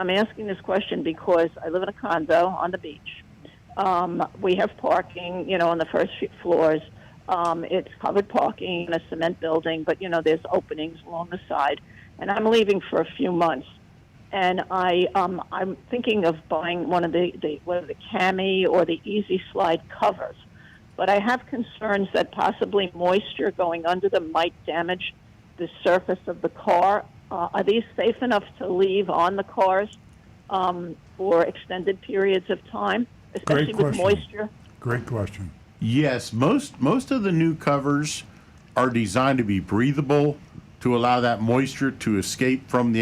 this question because I live in a condo on the beach. We have parking, on the first few floors. It's covered parking in a cement building, but there's openings along the side. And I'm leaving for a few months, and I'm thinking of buying one of the Cami or the Easy Slide covers. But I have concerns that possibly moisture going under them might damage the surface of the car. Are these safe enough to leave on the cars for extended periods of time, especially with moisture? Great question. Yes, most of the new covers are designed to be breathable, to allow that moisture to escape from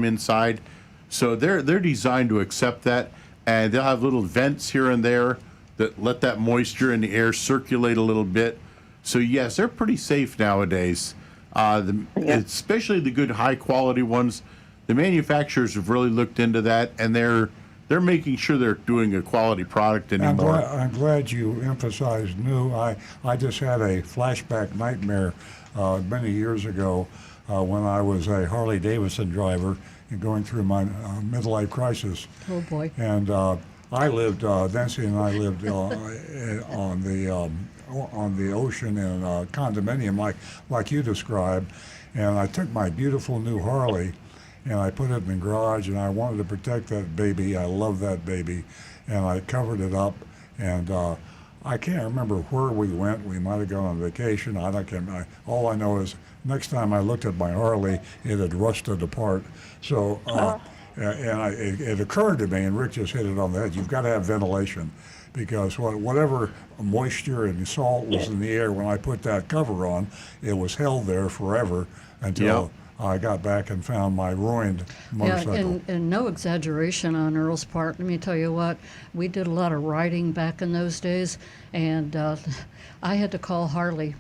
inside. So they're designed to accept that, and they'll have little vents here and there that let that moisture in the air circulate a little bit. So yes, they're pretty safe nowadays. Especially the good high quality ones. The manufacturers have really looked into that, and they're making sure they're doing a quality product anymore. I'm glad you emphasized new. I just had a flashback nightmare many years ago when I was a Harley Davidson driver and going through my midlife crisis. Oh boy. And I lived, Nancy and I lived on the ocean in a condominium like you described. And I took my beautiful new Harley and I put it in the garage, and I wanted to protect that baby. I love that baby. And I covered it up, and I can't remember where we went. We might have gone on vacation. All I know is next time I looked at my Harley, it had rusted apart. So, it occurred to me, and Rick just hit it on the head, you've got to have ventilation, because whatever moisture and salt was in the air when I put that cover on, it was held there forever until I got back and found my ruined motorcycle. Yeah, and no exaggeration on Earl's part. Let me tell you what, we did a lot of riding back in those days, and I had to call Harley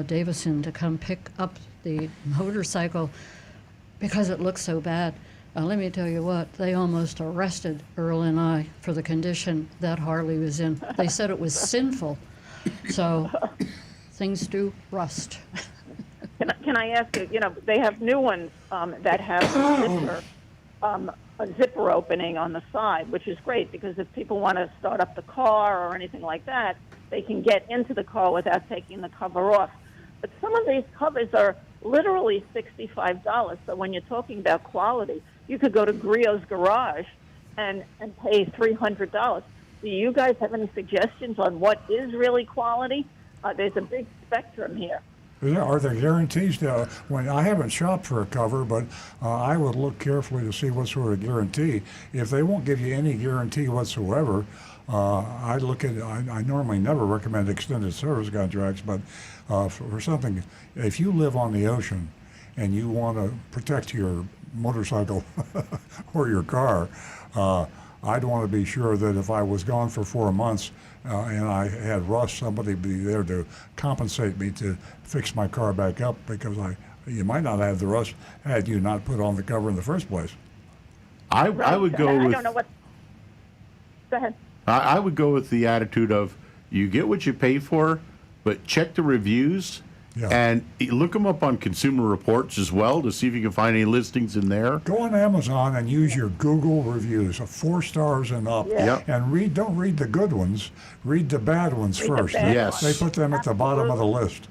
Davidson to come pick up the motorcycle because it looked so bad. Let me tell you what, they almost arrested Earl and I for the condition that Harley was in. They said it was sinful. So things do rust. Can I ask you, they have new ones that have a zipper opening on the side, which is great because if people want to start up the car or anything like that, they can get into the car without taking the cover off. But some of these covers are literally $65. So when you're talking about quality, you could go to Griot's Garage and pay $300. Do you guys have any suggestions on what is really quality? There's a big spectrum here. Are there guarantees? When I haven't shopped for a cover, but I would look carefully to see what sort of guarantee. If they won't give you any guarantee whatsoever, I normally never recommend extended service contracts, but for something, if you live on the ocean and you want to protect your motorcycle or your car, I'd want to be sure that if I was gone for 4 months and I had rust, somebody be there to compensate me to fix my car back up, because you might not have the rust had you not put on the cover in the first place. I would go with. I don't know what. Go ahead. I would go with the attitude of you get what you pay for, but check the reviews. Yeah. And look them up on Consumer Reports as well to see if you can find any listings in there. Go on Amazon and use your Google reviews, 4 stars and up, and don't read the good ones. Read the bad ones first. Yes. They put them at the bottom of the list.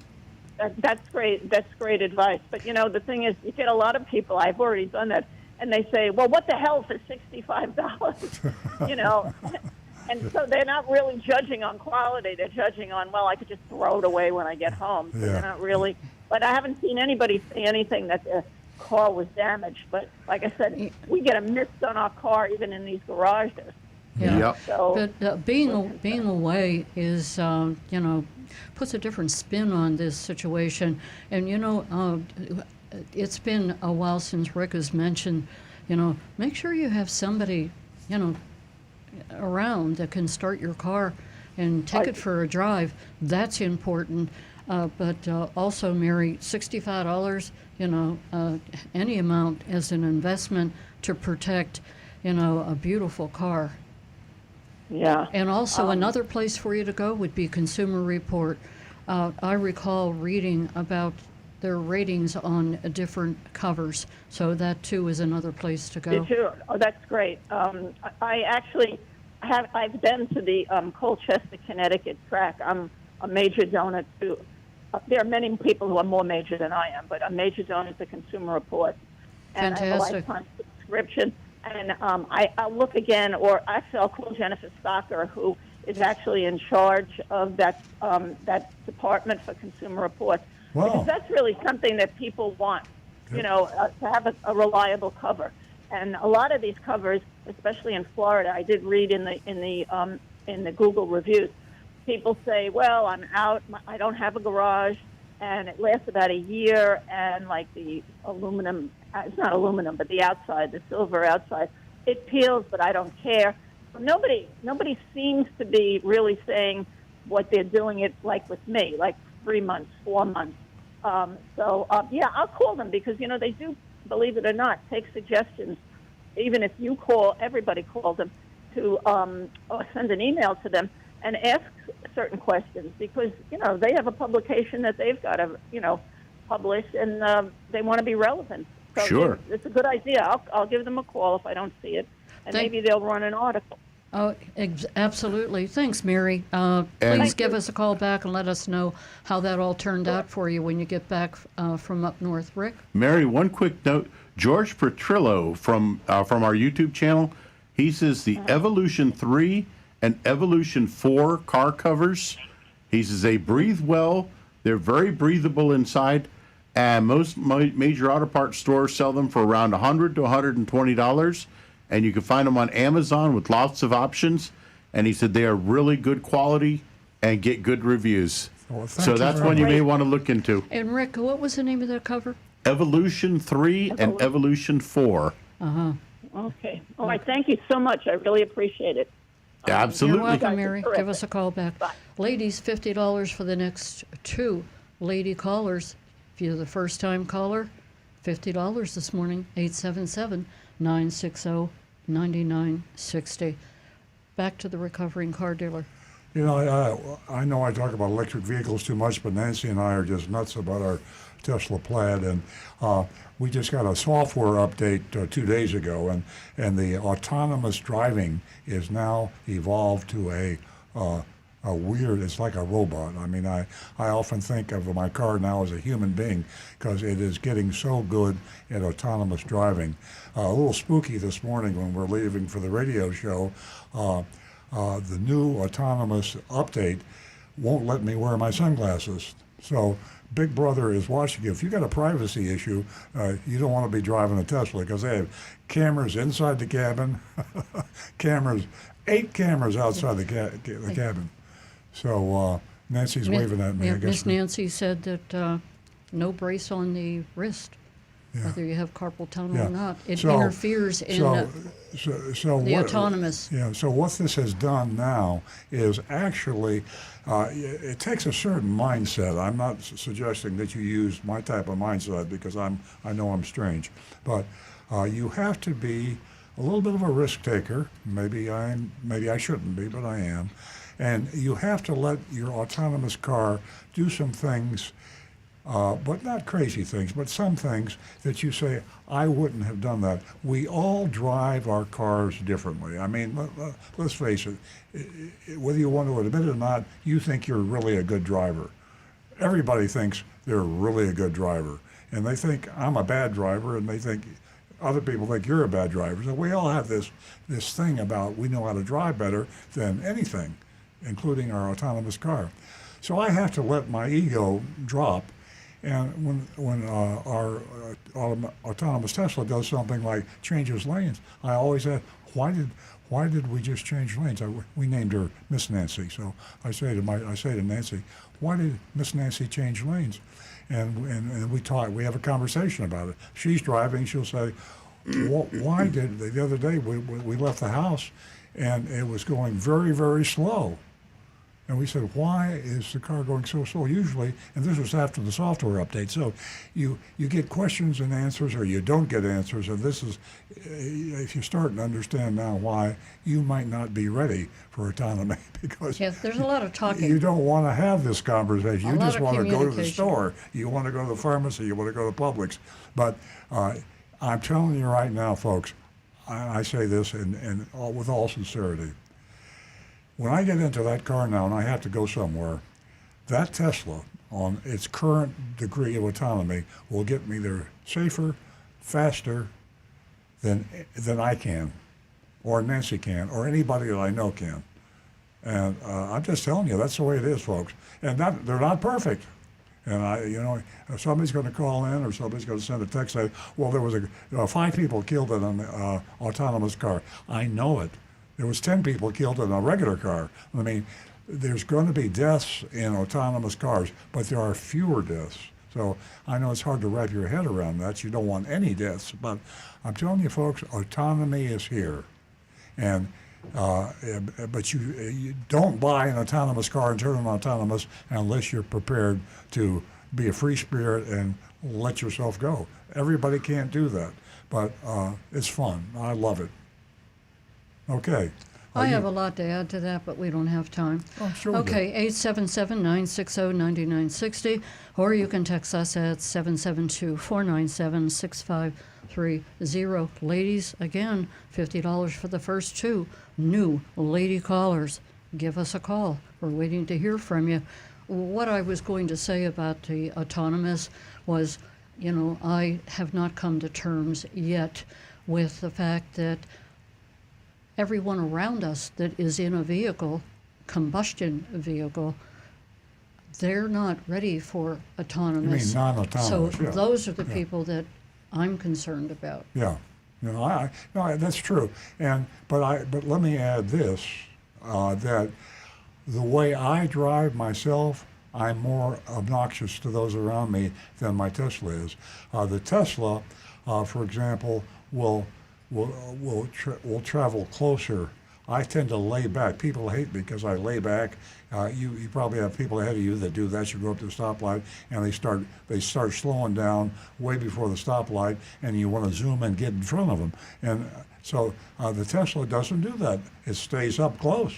That's great. That's great advice. But the thing is, you get a lot of people. I've already done that, and they say, "Well, what the hell for $65?" And so they're not really judging on quality. They're judging on, well, I could just throw it away when I get home. So they're not really. But I haven't seen anybody say anything that the car was damaged. But like I said, we get a mist on our car even in these garages. Yeah. Yep. So But being away is, puts a different spin on this situation. And, it's been a while since Rick has mentioned, make sure you have somebody, around that can start your car and take it for a drive. That's important. But also, Mary, $65, any amount as an investment to protect, a beautiful car. yeah. And also another place for you to go would be Consumer Report. I recall reading about their ratings on different covers. So that too is another place to go. Did you? Oh, that's great. I actually I've been to the Colchester, Connecticut track. I'm a major donor to. There are many people who are more major than I am, but a major donor to Consumer Reports. And I have a Fantastic. lifetime subscription. And I'll look again, or actually I'll call Jennifer Stocker, who is actually in charge of that department for Consumer Reports. Wow. Because that's really something that people want, you know, to have a reliable cover. And a lot of these covers, especially in Florida, I did read in the Google reviews, people say, well, I'm out, I don't have a garage, and it lasts about a year, and like the aluminum, it's not aluminum, but the outside, the silver outside, it peels, but I don't care. Nobody seems to be really saying what they're doing it like with me, like 3 months, 4 months. Yeah, I'll call them because, you know, they do, believe it or not, take suggestions. Even if you call, everybody calls them to or send an email to them and ask certain questions because, you know, they have a publication that they've got to, you know, publish and they want to be relevant. So Sure. It's a good idea. I'll give them a call if I don't see it, and maybe they'll run an article. Oh, absolutely. Thanks, Mary. Please give us a call back and let us know how that all turned out for you when you get back from up north. Rick? Mary, one quick note. George Petrillo from our YouTube channel, he says the Evolution 3 and Evolution 4 car covers, he says they breathe well, they're very breathable inside, and most major auto parts stores sell them for around $100 to $120, and you can find them on Amazon with lots of options, and he said they are really good quality and get good reviews. Well, thank So you that's very one you much. may want to look into. And Rick, what was the name of that cover? Evolution 3 and Evolution 4. Okay. All right. Thank you so much. I really appreciate it. Absolutely. You're welcome, Guys are Mary. terrific. Give us a call back. Bye. Ladies, $50 for the next 2 lady callers. If you're the first time caller, $50 this morning, 877-960-9960. Back to the recovering car dealer. You know, I know I talk about electric vehicles too much, but Nancy and I are just nuts about our Tesla Plaid, and we just got a software update 2 days ago, and the autonomous driving is now evolved to a weird, it's like a robot. I mean, I often think of my car now as a human being because it is getting so good at autonomous driving. A little spooky this morning when we're leaving for the radio show. The new autonomous update won't let me wear my sunglasses. So Big Brother is watching you. If you got a privacy issue, you don't want to be driving a Tesla because they have cameras inside the cabin, 8 cameras outside the cabin. So Nancy's waving at me. I guess. Miss Nancy said that no brace on the wrist, whether you have carpal tunnel or not. It interferes in the autonomous. Yeah. So what this has done now is actually it takes a certain mindset. I'm not suggesting that you use my type of mindset because I know I'm strange, but you have to be a little bit of a risk taker. Maybe I shouldn't be, but I am. And you have to let your autonomous car do some things, but not crazy things, but some things that you say, I wouldn't have done that. We all drive our cars differently. I mean, let's face it, whether you want to admit it or not, you think you're really a good driver. Everybody thinks they're really a good driver. And they think I'm a bad driver, and they think other people think you're a bad driver. So we all have this thing about we know how to drive better than anything, including our autonomous car. So I have to let my ego drop, and when our autonomous Tesla does something like changes lanes, I always ask, why did we just change lanes? We named her Miss Nancy, so I say to Nancy, why did Miss Nancy change lanes? And we talk. We have a conversation about it. She's driving. She'll say, why did the other day we left the house, and it was going very, very slow. And we said, why is the car going so slow? Usually, and this was after the software update, so you get questions and answers, or you don't get answers. And this is, if you're starting to understand now why you might not be ready for autonomy, because Yeah, there's a lot of talking. you don't want to have this conversation. A You lot just of want to go to the communication. store. You want to go to the pharmacy. You want to go to Publix. But I'm telling you right now, folks, I say this with all sincerity. When I get into that car now and I have to go somewhere, that Tesla, on its current degree of autonomy, will get me there safer, faster than I can, or Nancy can, or anybody that I know can. And I'm just telling you, that's the way it is, folks. And they're not perfect. And if somebody's going to call in or somebody's going to send a text say, well, there was 5 people killed in an autonomous car. I know it. There was 10 people killed in a regular car. I mean, there's going to be deaths in autonomous cars, but there are fewer deaths. So I know it's hard to wrap your head around that. You don't want any deaths, but I'm telling you, folks, autonomy is here. And but you don't buy an autonomous car and turn it autonomous unless you're prepared to be a free spirit and let yourself go. Everybody can't do that, but it's fun. I love it. Okay. I have a lot to add to that, but we don't have time. I'm sure we do. Okay, 877-960-9960, or you can text us at 772-497-6530. Ladies, again, $50 for the first 2 new lady callers. Give us a call. We're waiting to hear from you. What I was going to say about the autonomous was, I have not come to terms yet with the fact that everyone around us that is in a vehicle, combustion vehicle, they're not ready for autonomous. You mean non-autonomous? So yeah. those are the people that I'm concerned about. Yeah, no, that's true. But let me add this: that the way I drive myself, I'm more obnoxious to those around me than my Tesla is. The Tesla, for example, will travel closer. I tend to lay back. People hate me because I lay back. You probably have people ahead of you that do that. You go up to the stoplight and they start slowing down way before the stoplight, and you want to zoom and get in front of them. And so the Tesla doesn't do that. It stays up close.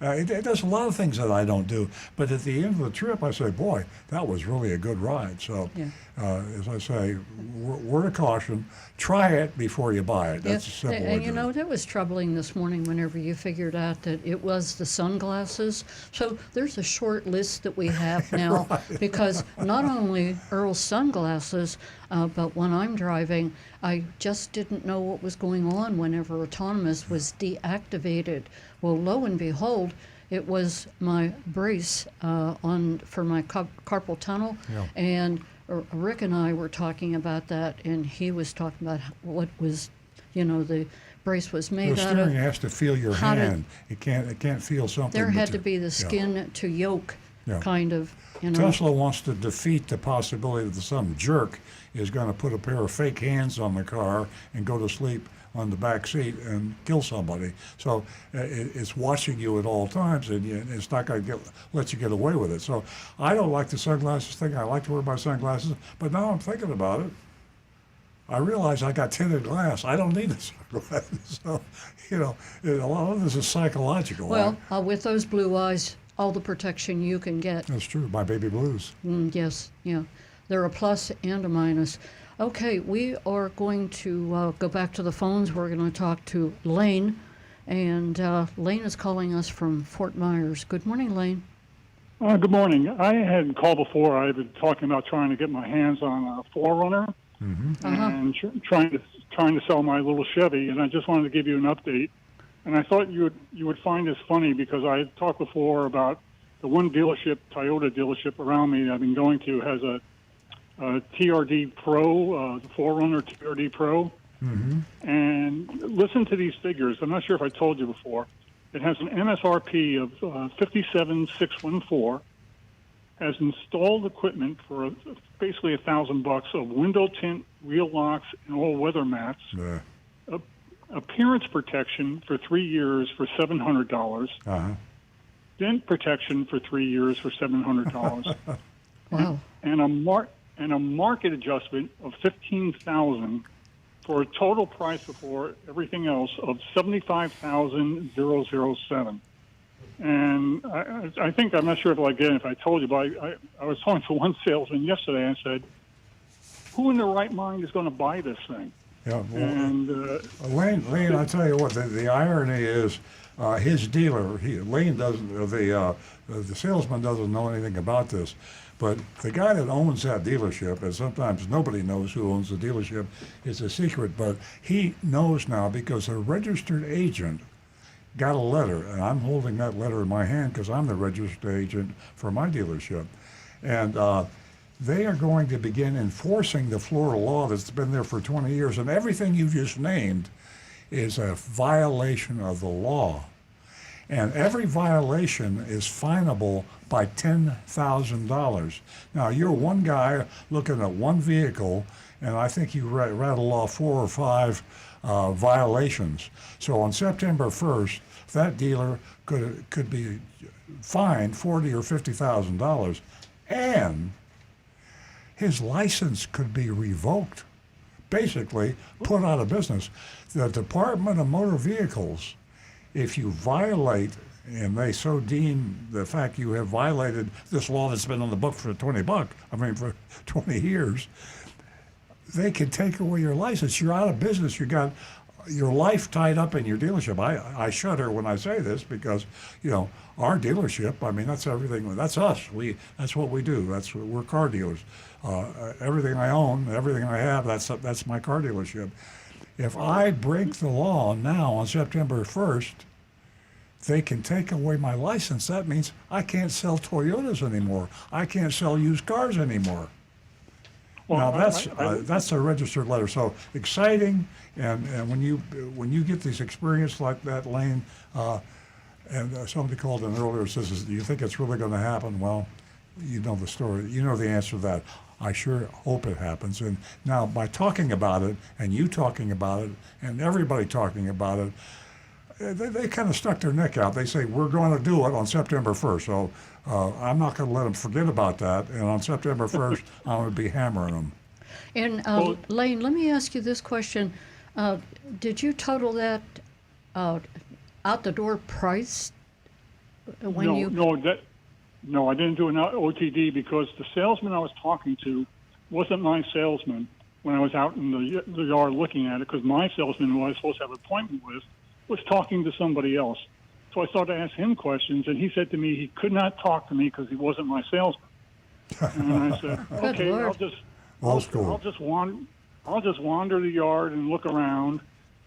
It does a lot of things that I don't do. But at the end of the trip, I say, boy, that was really a good ride. So, Yeah. As I say, word of caution, try it before you buy it. That's a simple way And to do it. that was troubling this morning whenever you figured out that it was the sunglasses. So there's a short list that we have now because not only Earl's sunglasses, but when I'm driving, I just didn't know what was going on whenever autonomous was deactivated. Well, lo and behold, it was my brace for my carpal tunnel, Yeah. and Rick and I were talking about that, and he was talking about what was, the brace was The made out steering of. has to feel your How did- hand. It can't feel something. There but had to to be the yeah. skin to yoke Yeah. kind of, Tesla wants to defeat the possibility that some jerk is going to put a pair of fake hands on the car and go to sleep on the back seat and kill somebody. So it's watching you at all times, and it's not going to let you get away with it. So I don't like the sunglasses thing. I like to wear my sunglasses, but now I'm thinking about it. I realize I got tinted glass. I don't need the sunglasses. So, a lot of this is psychological. well, with those blue eyes, all the protection you can get. That's true. My baby blues. Yes, yeah. They're a plus and a minus. Okay, we are going to go back to the phones. We're going to talk to Lane, and Lane is calling us from Fort Myers. Good morning, Lane. Good morning. I had called before. I was talking about trying to get my hands on a 4Runner and trying to sell my little Chevy, and I just wanted to give you an update. And I thought you would find this funny because I had talked before about the one dealership, Toyota dealership around me that I've been going to has a TRD Pro, the 4Runner TRD Pro. And listen to these figures. I'm not sure if I told you before. It has an MSRP of $57,614, has installed equipment for basically $1,000 of window tint, wheel locks, and all weather mats. Yeah. Appearance protection for 3 years for $700. Uh-huh. dent protection for 3 years for $700. Wow. and a market adjustment of $15,000 for a total price before everything else of $75,007. And I think, I'm not sure if I told you, but I was talking to one salesman yesterday and said, who in their right mind is going to buy this thing? Yeah, well, And Lane, I tell you what, the irony is, his dealer, Lane doesn't, the salesman doesn't know anything about this, but the guy that owns that dealership, and sometimes nobody knows who owns the dealership, it's a secret, but he knows now because a registered agent got a letter, and I'm holding that letter in my hand because I'm the registered agent for my dealership, and they are going to begin enforcing the Florida law that's been there for 20 years, and everything you just named is a violation of the law. And every violation is finable by $10,000. Now, you're one guy looking at one vehicle, and I think you rattle off 4 or 5 violations. So on September 1st, that dealer could be fined $40,000 or $50,000, and his license could be revoked, basically put out of business. The Department of Motor Vehicles, if you violate, and they so deem the fact you have violated this law that's been on the book for for 20 years, they can take away your license. You're out of business. You got your life tied up in your dealership. I shudder when I say this because, our dealership, that's everything. That's us. That's what we do. We're car dealers. Everything I own, everything I have, that's my car dealership. If I break the law now on September 1st, they can take away my license. That means I can't sell Toyotas anymore. I can't sell used cars anymore. Well, Now that's a registered letter. So exciting, and when you get this experience like that, Lane, and somebody called in earlier and says, "Do you think it's really going to happen?" Well, you know the story. You know the answer to that. I sure hope it happens. And now by talking about it, and you talking about it, and everybody talking about it, they kind of stuck their neck out. They say, we're going to do it on September 1st. So I'm not going to let them forget about that. And on September 1st, I'm going to be hammering them. And Lane, let me ask you this question. Did you total that out the door price when No, I didn't do an OTD because the salesman I was talking to wasn't my salesman when I was out in the yard looking at it, because my salesman, who I was supposed to have an appointment with, was talking to somebody else. So I started to ask him questions, and he said to me he could not talk to me because he wasn't my salesman. And I said, okay, Lord. I'll just wander the yard and look around.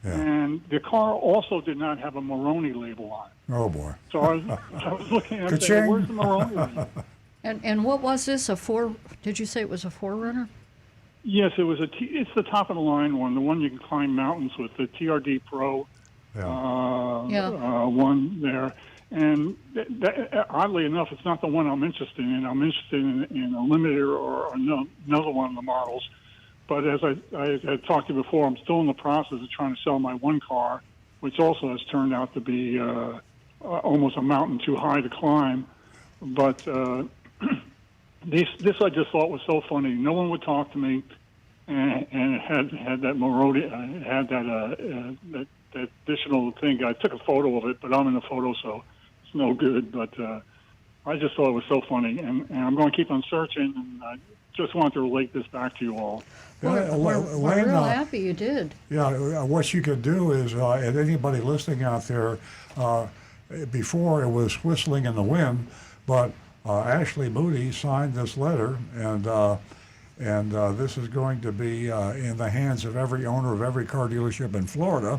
Yeah. And the car also did not have a Moroni label on it. Oh boy. So I was looking at it saying, where's the Moroni label? And what was this? Did you say it was a 4Runner? Yes, it was it's the top of the line one, the one you can climb mountains with, the TRD Pro one there. And oddly enough, it's not the one I'm interested in. I'm interested in a limiter or another one of the models. But as I had talked to you before, I'm still in the process of trying to sell my one car, which also has turned out to be almost a mountain too high to climb. But this I just thought was so funny. No one would talk to me, and it had that Moroni, had that additional thing. I took a photo of it, but I'm in the photo, so it's no good. But I just thought it was so funny, and I'm going to keep on searching, and I just wanted to relate this back to you all. We're real happy you did. Yeah, what you could do is, and anybody listening out there, before it was whistling in the wind, but Ashley Moody signed this letter, and this is going to be in the hands of every owner of every car dealership in Florida.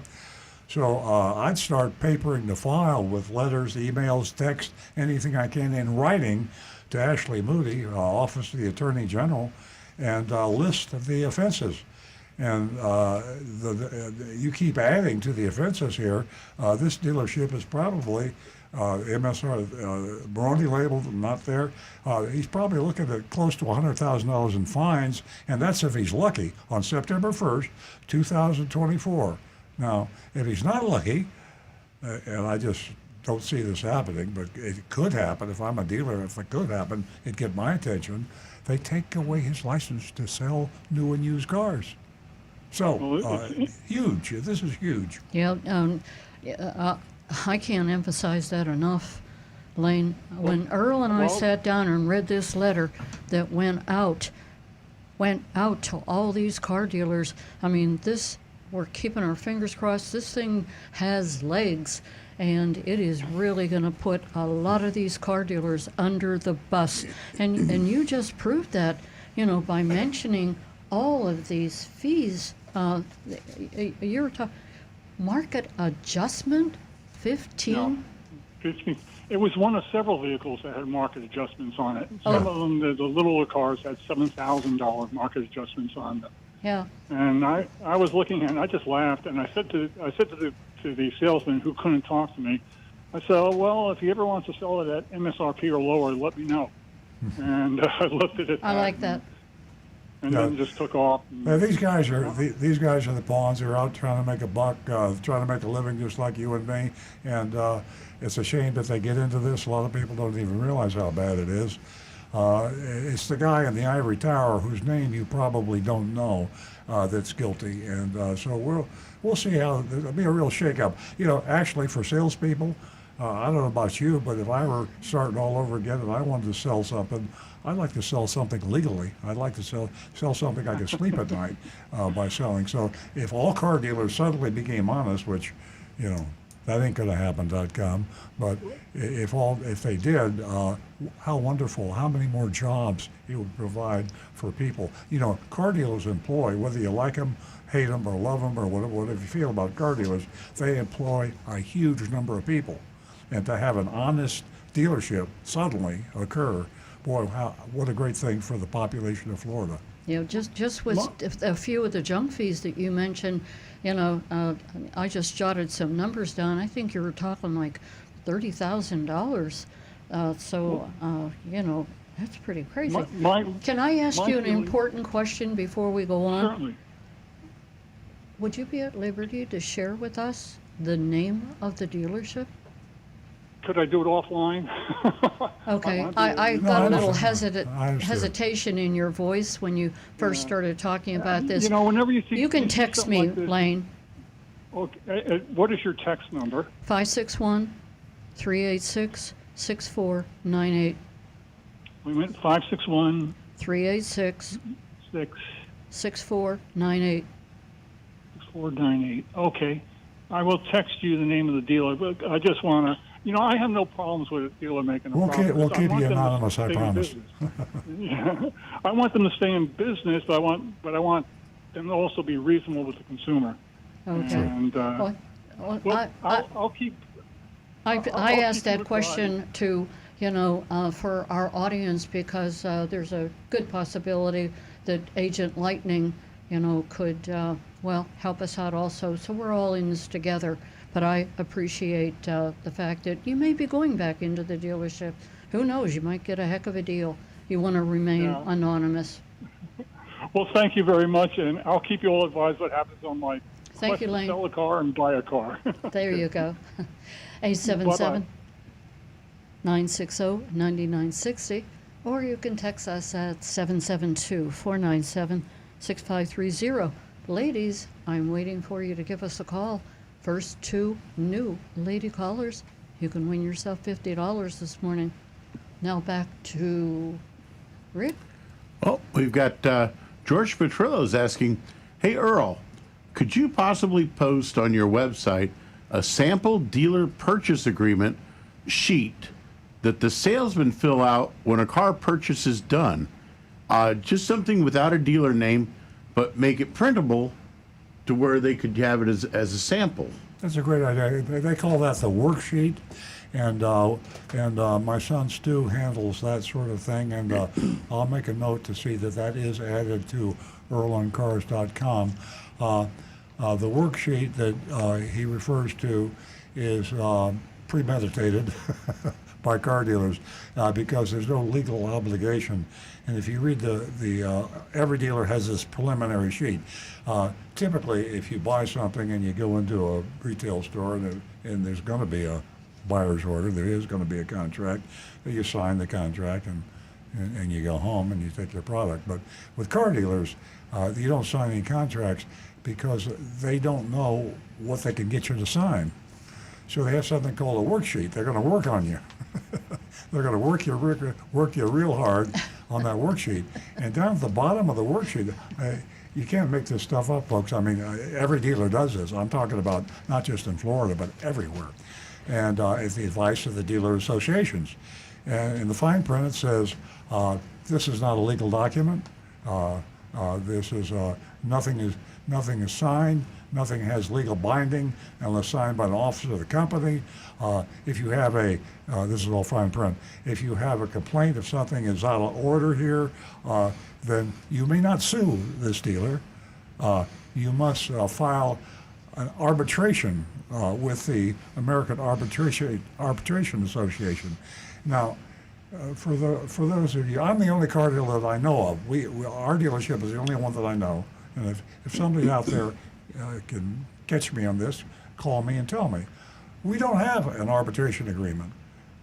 So I'd start papering the file with letters, emails, text, anything I can in writing to Ashley Moody, Office of the Attorney General, and list the offenses. And you keep adding to the offenses here. This dealership is probably MSR, Moroni labeled, not there. He's probably looking at close to $100,000 in fines, and that's if he's lucky, on September 1st, 2024. Now, if he's not lucky, and I just don't see this happening, but it could happen. If I'm a dealer, if it could happen, it'd get my attention. They take away his license to sell new and used cars. So, huge. This is huge. Yeah, I can't emphasize that enough, Lane. When Earl and I sat down and read this letter that went out to all these car dealers, I mean, we're keeping our fingers crossed. This thing has legs, and it is really going to put a lot of these car dealers under the bus. And you just proved that, by mentioning all of these fees. You're talking market adjustment, 15. No, 15. It was one of several vehicles that had market adjustments on it. Some of them, the littler cars, had $7,000 market adjustments on them. Yeah. And I was looking and I just laughed and I said to the salesman who couldn't talk to me, I said, oh, well, if he ever wants to sell it at MSRP or lower, let me know. And I looked at it. I like that. And then just took off. These guys are the pawns. They're out trying to make a buck, trying to make a living, just like you and me. And it's a shame that they get into this. A lot of people don't even realize how bad it is. It's the guy in the ivory tower whose name you probably don't know that's guilty. And so we'll see how there'll be a real shakeup. Actually, for salespeople, I don't know about you, but if I were starting all over again and I wanted to sell something, I'd like to sell something legally. I'd like to sell something I could sleep at night by selling. So if all car dealers suddenly became honest, which, that ain't going to happen.com, but if they did, how wonderful, how many more jobs it would provide for people. Car dealers employ, whether you like them, hate them, or love them, or whatever you feel about car dealers, they employ a huge number of people. And to have an honest dealership suddenly occur, boy, what a great thing for the population of Florida. Just with a few of the junk fees that you mentioned, I just jotted some numbers down. I think you were talking like $30,000. That's pretty crazy. Can I ask you an important question before we go on? Certainly. Would you be at liberty to share with us the name of the dealership? Could I do it offline? Okay, I got a little understand. hesitation in your voice when you first started talking about this. Whenever you see, You can text something me, like this- Lane, Okay, what is your text number? 561-386-6498. We went 561 386 6498. 6498. Okay, I will text you the name of the dealer. But I just want to. I have no problems with a dealer making a profit. We'll keep you anonymous, I promise. Yeah. I want them to stay in business, but I want them to also be reasonable with the consumer. Okay. And I'll keep. I asked that question to, for our audience because there's a good possibility that Agent Lightning, could, help us out also. So we're all in this together. But I appreciate the fact that you may be going back into the dealership. Who knows? You might get a heck of a deal. You want to remain anonymous. Well, thank you very much, and I'll keep you all advised what happens on my Thank you, Lane. sell a car and buy a car. There you go. 877-960-9960, or you can text us at 772-497-6530. Ladies, I'm waiting for you to give us a call. First two new lady callers, you can win yourself $50 this morning. Now back to Rick. Oh, we've got George Petrillo's asking, hey, Earl, could you possibly post on your website a sample dealer purchase agreement sheet that the salesman fill out when a car purchase is done? Just something without a dealer name, but make it printable to where they could have it as a sample. That's a great idea. They call that the worksheet, and my son Stu handles that sort of thing, and I'll make a note to see that is added to earloncars.com. The worksheet that he refers to is premeditated by car dealers because there's no legal obligation. And if you read every dealer has this preliminary sheet. Typically, if you buy something and you go into a retail store and there's going to be a buyer's order. There is going to be a contract. You sign the contract and you go home and you take your product. But with car dealers, you don't sign any contracts because they don't know what they can get you to sign. So they have something called a worksheet. They're going to work on you. They're going to work you real hard on that worksheet. And down at the bottom of the worksheet, you can't make this stuff up, folks. I mean, every dealer does this. I'm talking about not just in Florida, but everywhere. And it's the advice of the dealer associations. And in the fine print, it says, this is not a legal document. This is nothing is signed. Nothing has legal binding unless signed by an officer of the company. If you have this is all fine print. If you have a complaint, if something is out of order here, then you may not sue this dealer. You must file an arbitration with the American Arbitration Association. Now, for those of you, I'm the only car dealer that I know of. Our dealership is the only one that I know. And if somebody out there can catch me on this, call me and tell me. We don't have an arbitration agreement.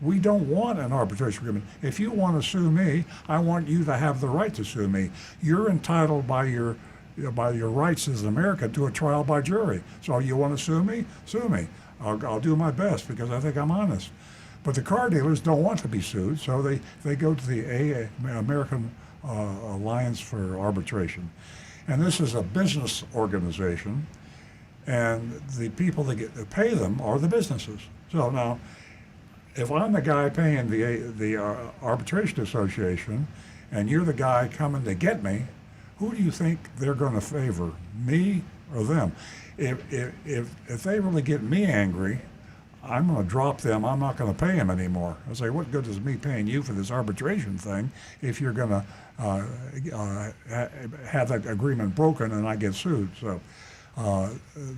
We don't want an arbitration agreement. If you want to sue me, I want you to have the right to sue me. You're entitled by your rights as an American to a trial by jury. So you want to sue me? Sue me. I'll do my best because I think I'm honest. But the car dealers don't want to be sued, so they go to the American Alliance for Arbitration. And this is a business organization, and the people that pay them are the businesses. So now, if I'm the guy paying the Arbitration Association, and you're the guy coming to get me, who do you think they're going to favor, me or them? If they really get me angry, I'm going to drop them. I'm not going to pay them anymore. I say, what good is me paying you for this arbitration thing if you're going to have that agreement broken and I get sued? So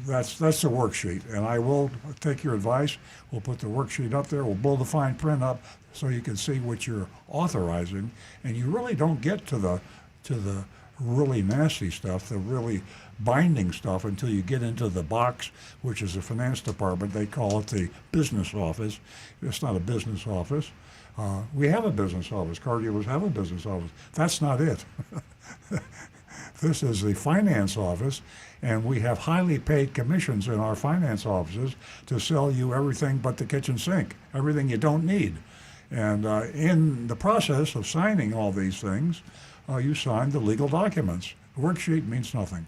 that's the worksheet, and I will take your advice. We'll put the worksheet up there. We'll blow the fine print up so you can see what you're authorizing, and you really don't get to the really nasty stuff, the really binding stuff, until you get into the box, which is the finance department. They call it the business office. It's not a business office. We have a business office. Car dealers have a business office. That's not it. This is the finance office, and we have highly paid commissions in our finance offices to sell you everything but the kitchen sink, everything you don't need. And in the process of signing all these things, you sign the legal documents. The worksheet means nothing.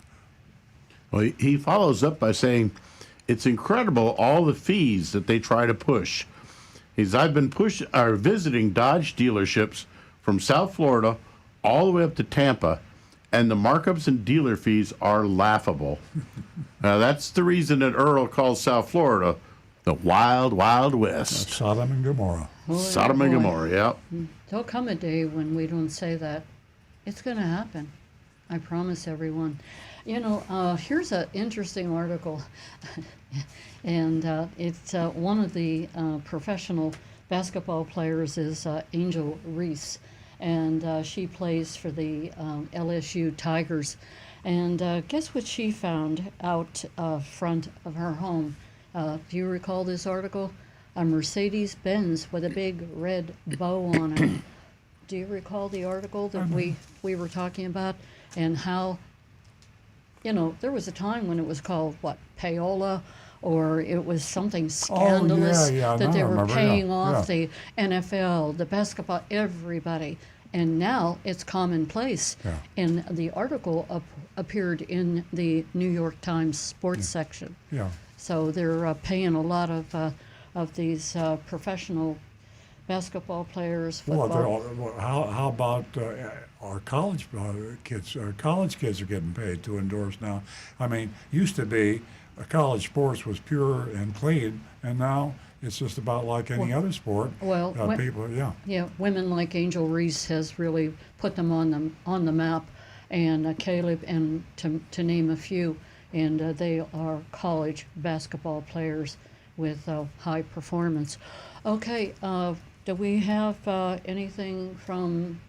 Well, he follows up by saying, it's incredible all the fees that they try to push. I've been visiting Dodge dealerships from South Florida all the way up to Tampa, and the markups and dealer fees are laughable. Now, that's the reason that Earl calls South Florida the Wild, Wild West. That's Sodom and Gomorrah. Sodom and Gomorrah, yeah. There'll come a day when we don't say that. It's going to happen. I promise everyone. You know, here's an interesting article, and it's one of the professional basketball players is Angel Reese, and she plays for the LSU Tigers. And guess what she found out front of her home? Do you recall this article? A Mercedes-Benz with a big red bow on it. Do you recall the article that we were talking about, and how, you know, there was a time when it was called, what, payola, or it was something scandalous that they were paying off the NFL, the basketball, everybody. And now it's commonplace. Yeah. And the article appeared in the New York Times sports section. Yeah. So they're paying a lot of these professional basketball players, football. Well, how about our college kids? Our college kids are getting paid to endorse now. I mean, used to be college sports was pure and clean, and now it's just about like any other sport. Well, people, yeah, women like Angel Reese has really put them on the map, and Caleb, and to name a few, and they are college basketball players with high performance. Okay. Do we have anything from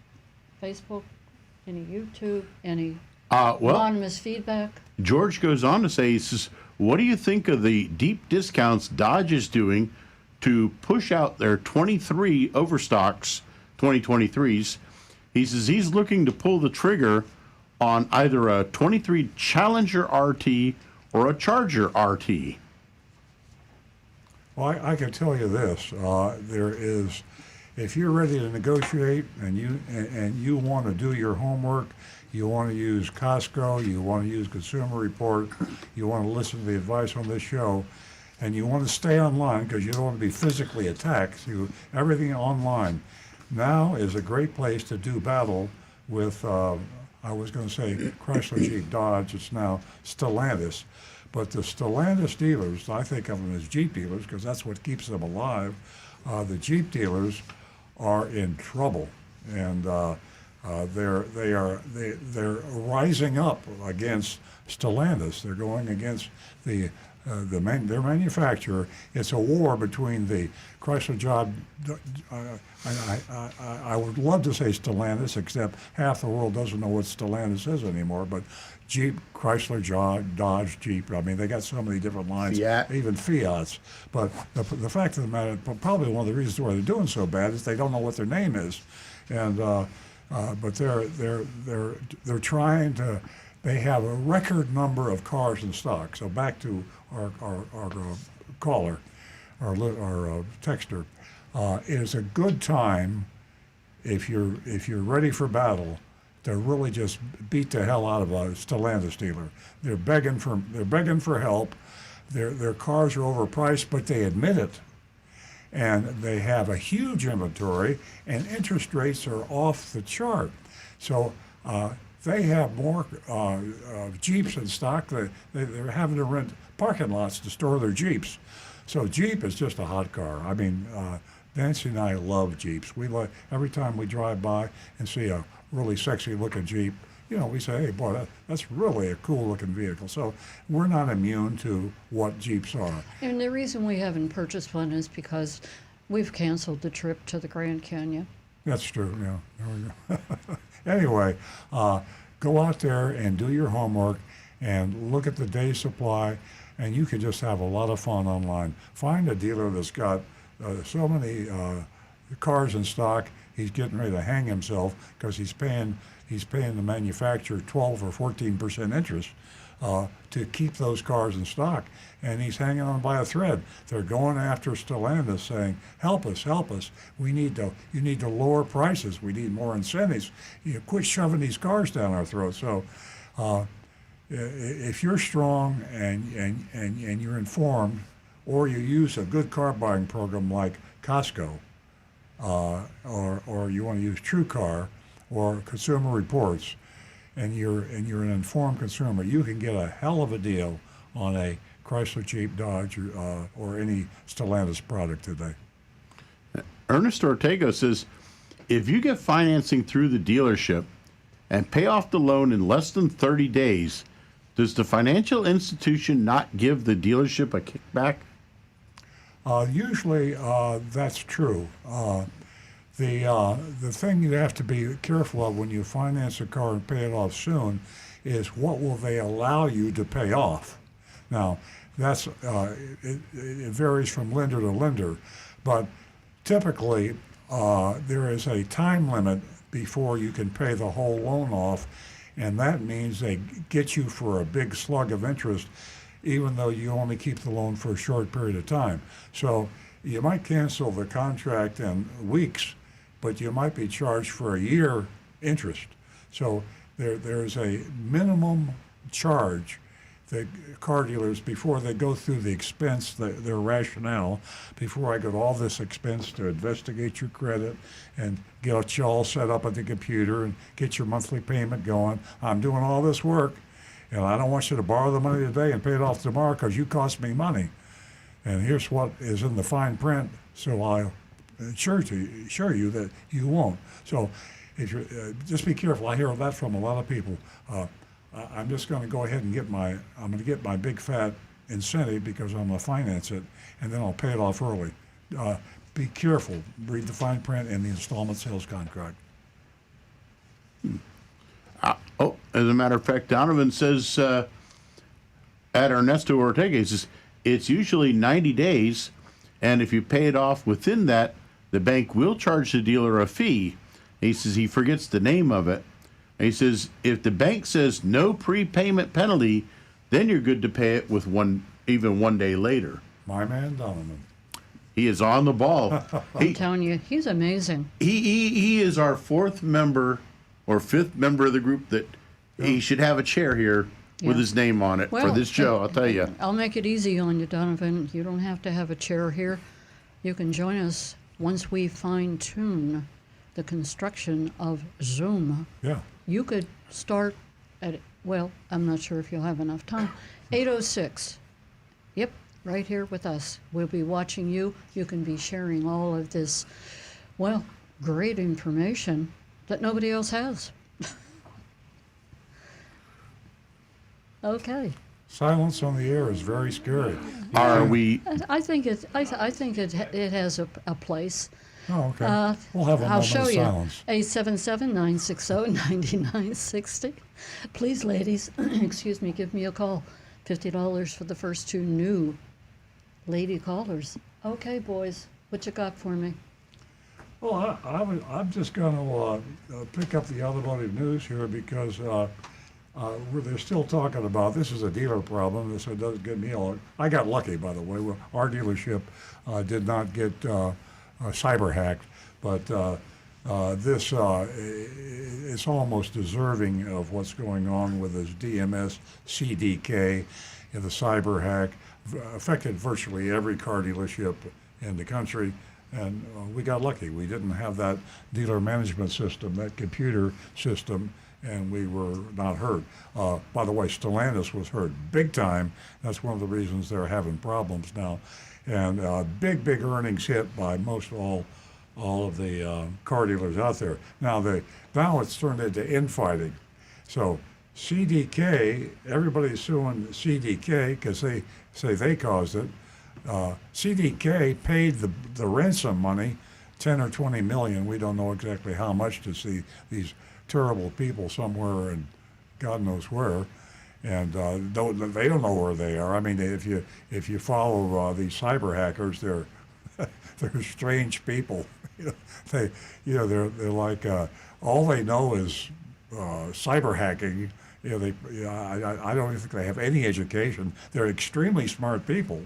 Facebook, any YouTube, any anonymous feedback? George goes on to say, he says, what do you think of the deep discounts Dodge is doing to push out their 23 overstocks, 2023s. He says he's looking to pull the trigger on either a 23 Challenger RT or a Charger RT. Well, I can tell you this: there is, if you're ready to negotiate and you want to do your homework, you want to use Costco, you want to use Consumer Report, you want to listen to the advice on this show, and you want to stay online because you don't want to be physically attacked. Everything online. Now is a great place to do battle with. I was going to say Chrysler, Jeep, Dodge. It's now Stellantis. But the Stellantis dealers, I think of them as Jeep dealers because that's what keeps them alive. The Jeep dealers are in trouble, and they're rising up against Stellantis. They're going against their manufacturer. It's a war between the Chrysler job. I would love to say Stellantis, except half the world doesn't know what Stellantis is anymore. But Jeep, Chrysler, Dodge, Jeep. I mean, they got so many different lines, Fiat. even Fiats. But the fact of the matter, probably one of the reasons why they're doing so bad is they don't know what their name is, and but they're trying to. They have a record number of cars in stock. So back to our caller, our texter. It is a good time if you're ready for battle to really just beat the hell out of a Stellantis dealer. They're begging for help. Their cars are overpriced, but they admit it. And they have a huge inventory, and interest rates are off the chart. So they have more Jeeps in stock. They're having to rent parking lots to store their Jeeps. So Jeep is just a hot car. I mean, Nancy and I love Jeeps. We like every time we drive by and see a really sexy-looking Jeep, we say, hey, boy, that's really a cool-looking vehicle. So we're not immune to what Jeeps are. And the reason we haven't purchased one is because we've canceled the trip to the Grand Canyon. That's true, yeah. There we go. Anyway, go out there and do your homework and look at the day's supply, and you can just have a lot of fun online. Find a dealer that's got so many cars in stock, he's getting ready to hang himself because he's paying the manufacturer 12 or 14% interest to keep those cars in stock, and he's hanging on by a thread. They're going after Stellantis, saying, "Help us! You need to lower prices. We need more incentives. Quit shoving these cars down our throats." So, if you're strong and you're informed, or you use a good car buying program like Costco, or you want to use TrueCar or Consumer Reports, and you're an informed consumer, you can get a hell of a deal on a Chrysler, Jeep, Dodge, or any Stellantis product today. Ernest Ortega says, if you get financing through the dealership and pay off the loan in less than 30 days, does the financial institution not give the dealership a kickback? Usually that's true. The thing you have to be careful of when you finance a car and pay it off soon is what will they allow you to pay off. Now, that's it varies from lender to lender, but typically there is a time limit before you can pay the whole loan off, and that means they get you for a big slug of interest, even though you only keep the loan for a short period of time. So you might cancel the contract in weeks, but you might be charged for a year interest. So there's a minimum charge that car dealers, before they go through the expense, their rationale, before I got all this expense to investigate your credit and get you all set up at the computer and get your monthly payment going, I'm doing all this work, and I don't want you to borrow the money today and pay it off tomorrow because you cost me money. And here's what is in the fine print, so I'll assure you that you won't. So if you're, just be careful. I hear that from a lot of people. I'm just going to go ahead and get my big fat incentive because I'm going to finance it, and then I'll pay it off early. Be careful. Read the fine print in the installment sales contract. As a matter of fact, Donovan says at Ernesto Ortega, he says, it's usually 90 days, And if you pay it off within that, the bank will charge the dealer a fee. He says he forgets the name of it. And he says if the bank says no prepayment penalty, then you're good to pay it with even 1 day later. My man Donovan. He is on the ball. I'm telling you, he's amazing. He is our fourth member or fifth member of the group that he should have a chair here with Yeah. his name on it for Well, this show, I'll tell you. I'll make it easy on you, Donovan. You don't have to have a chair here. You can join us once we fine-tune the construction of Zoom. Yeah. You could start at, well, I'm not sure if you'll have enough time, 8:06. Yep, right here with us. We'll be watching you. You can be sharing all of this, well, great information that nobody else has. Okay. Silence on the air is very scary. Are we? I think it has a place. Oh, okay. We'll have a I'll moment show of you. silence. 877-960-9960. Please, ladies, excuse me, give me a call. $50 for the first two new lady callers. Okay, boys, what you got for me? Well, I'm just going to pick up the automotive news here because they're still talking about this is a dealer problem. So it doesn't get me all. I got lucky, by the way. Our dealership did not get cyber hacked, but this is almost deserving of what's going on with this DMS CDK and the cyber hack. Affected virtually every car dealership in the country. And we got lucky. We didn't have that dealer management system, that computer system, and we were not hurt. By the way, Stellantis was hurt big time. That's one of the reasons they're having problems now. And big earnings hit by most all of the car dealers out there. Now it's turned into infighting. So CDK, everybody's suing CDK because they say they caused it. CDK paid the ransom money, 10 or 20 million. We don't know exactly how much to see these terrible people somewhere and God knows where, and they don't know where they are. I mean, if you follow these cyber hackers, they're strange people. They're like all they know is cyber hacking. I don't even think they have any education. They're extremely smart people.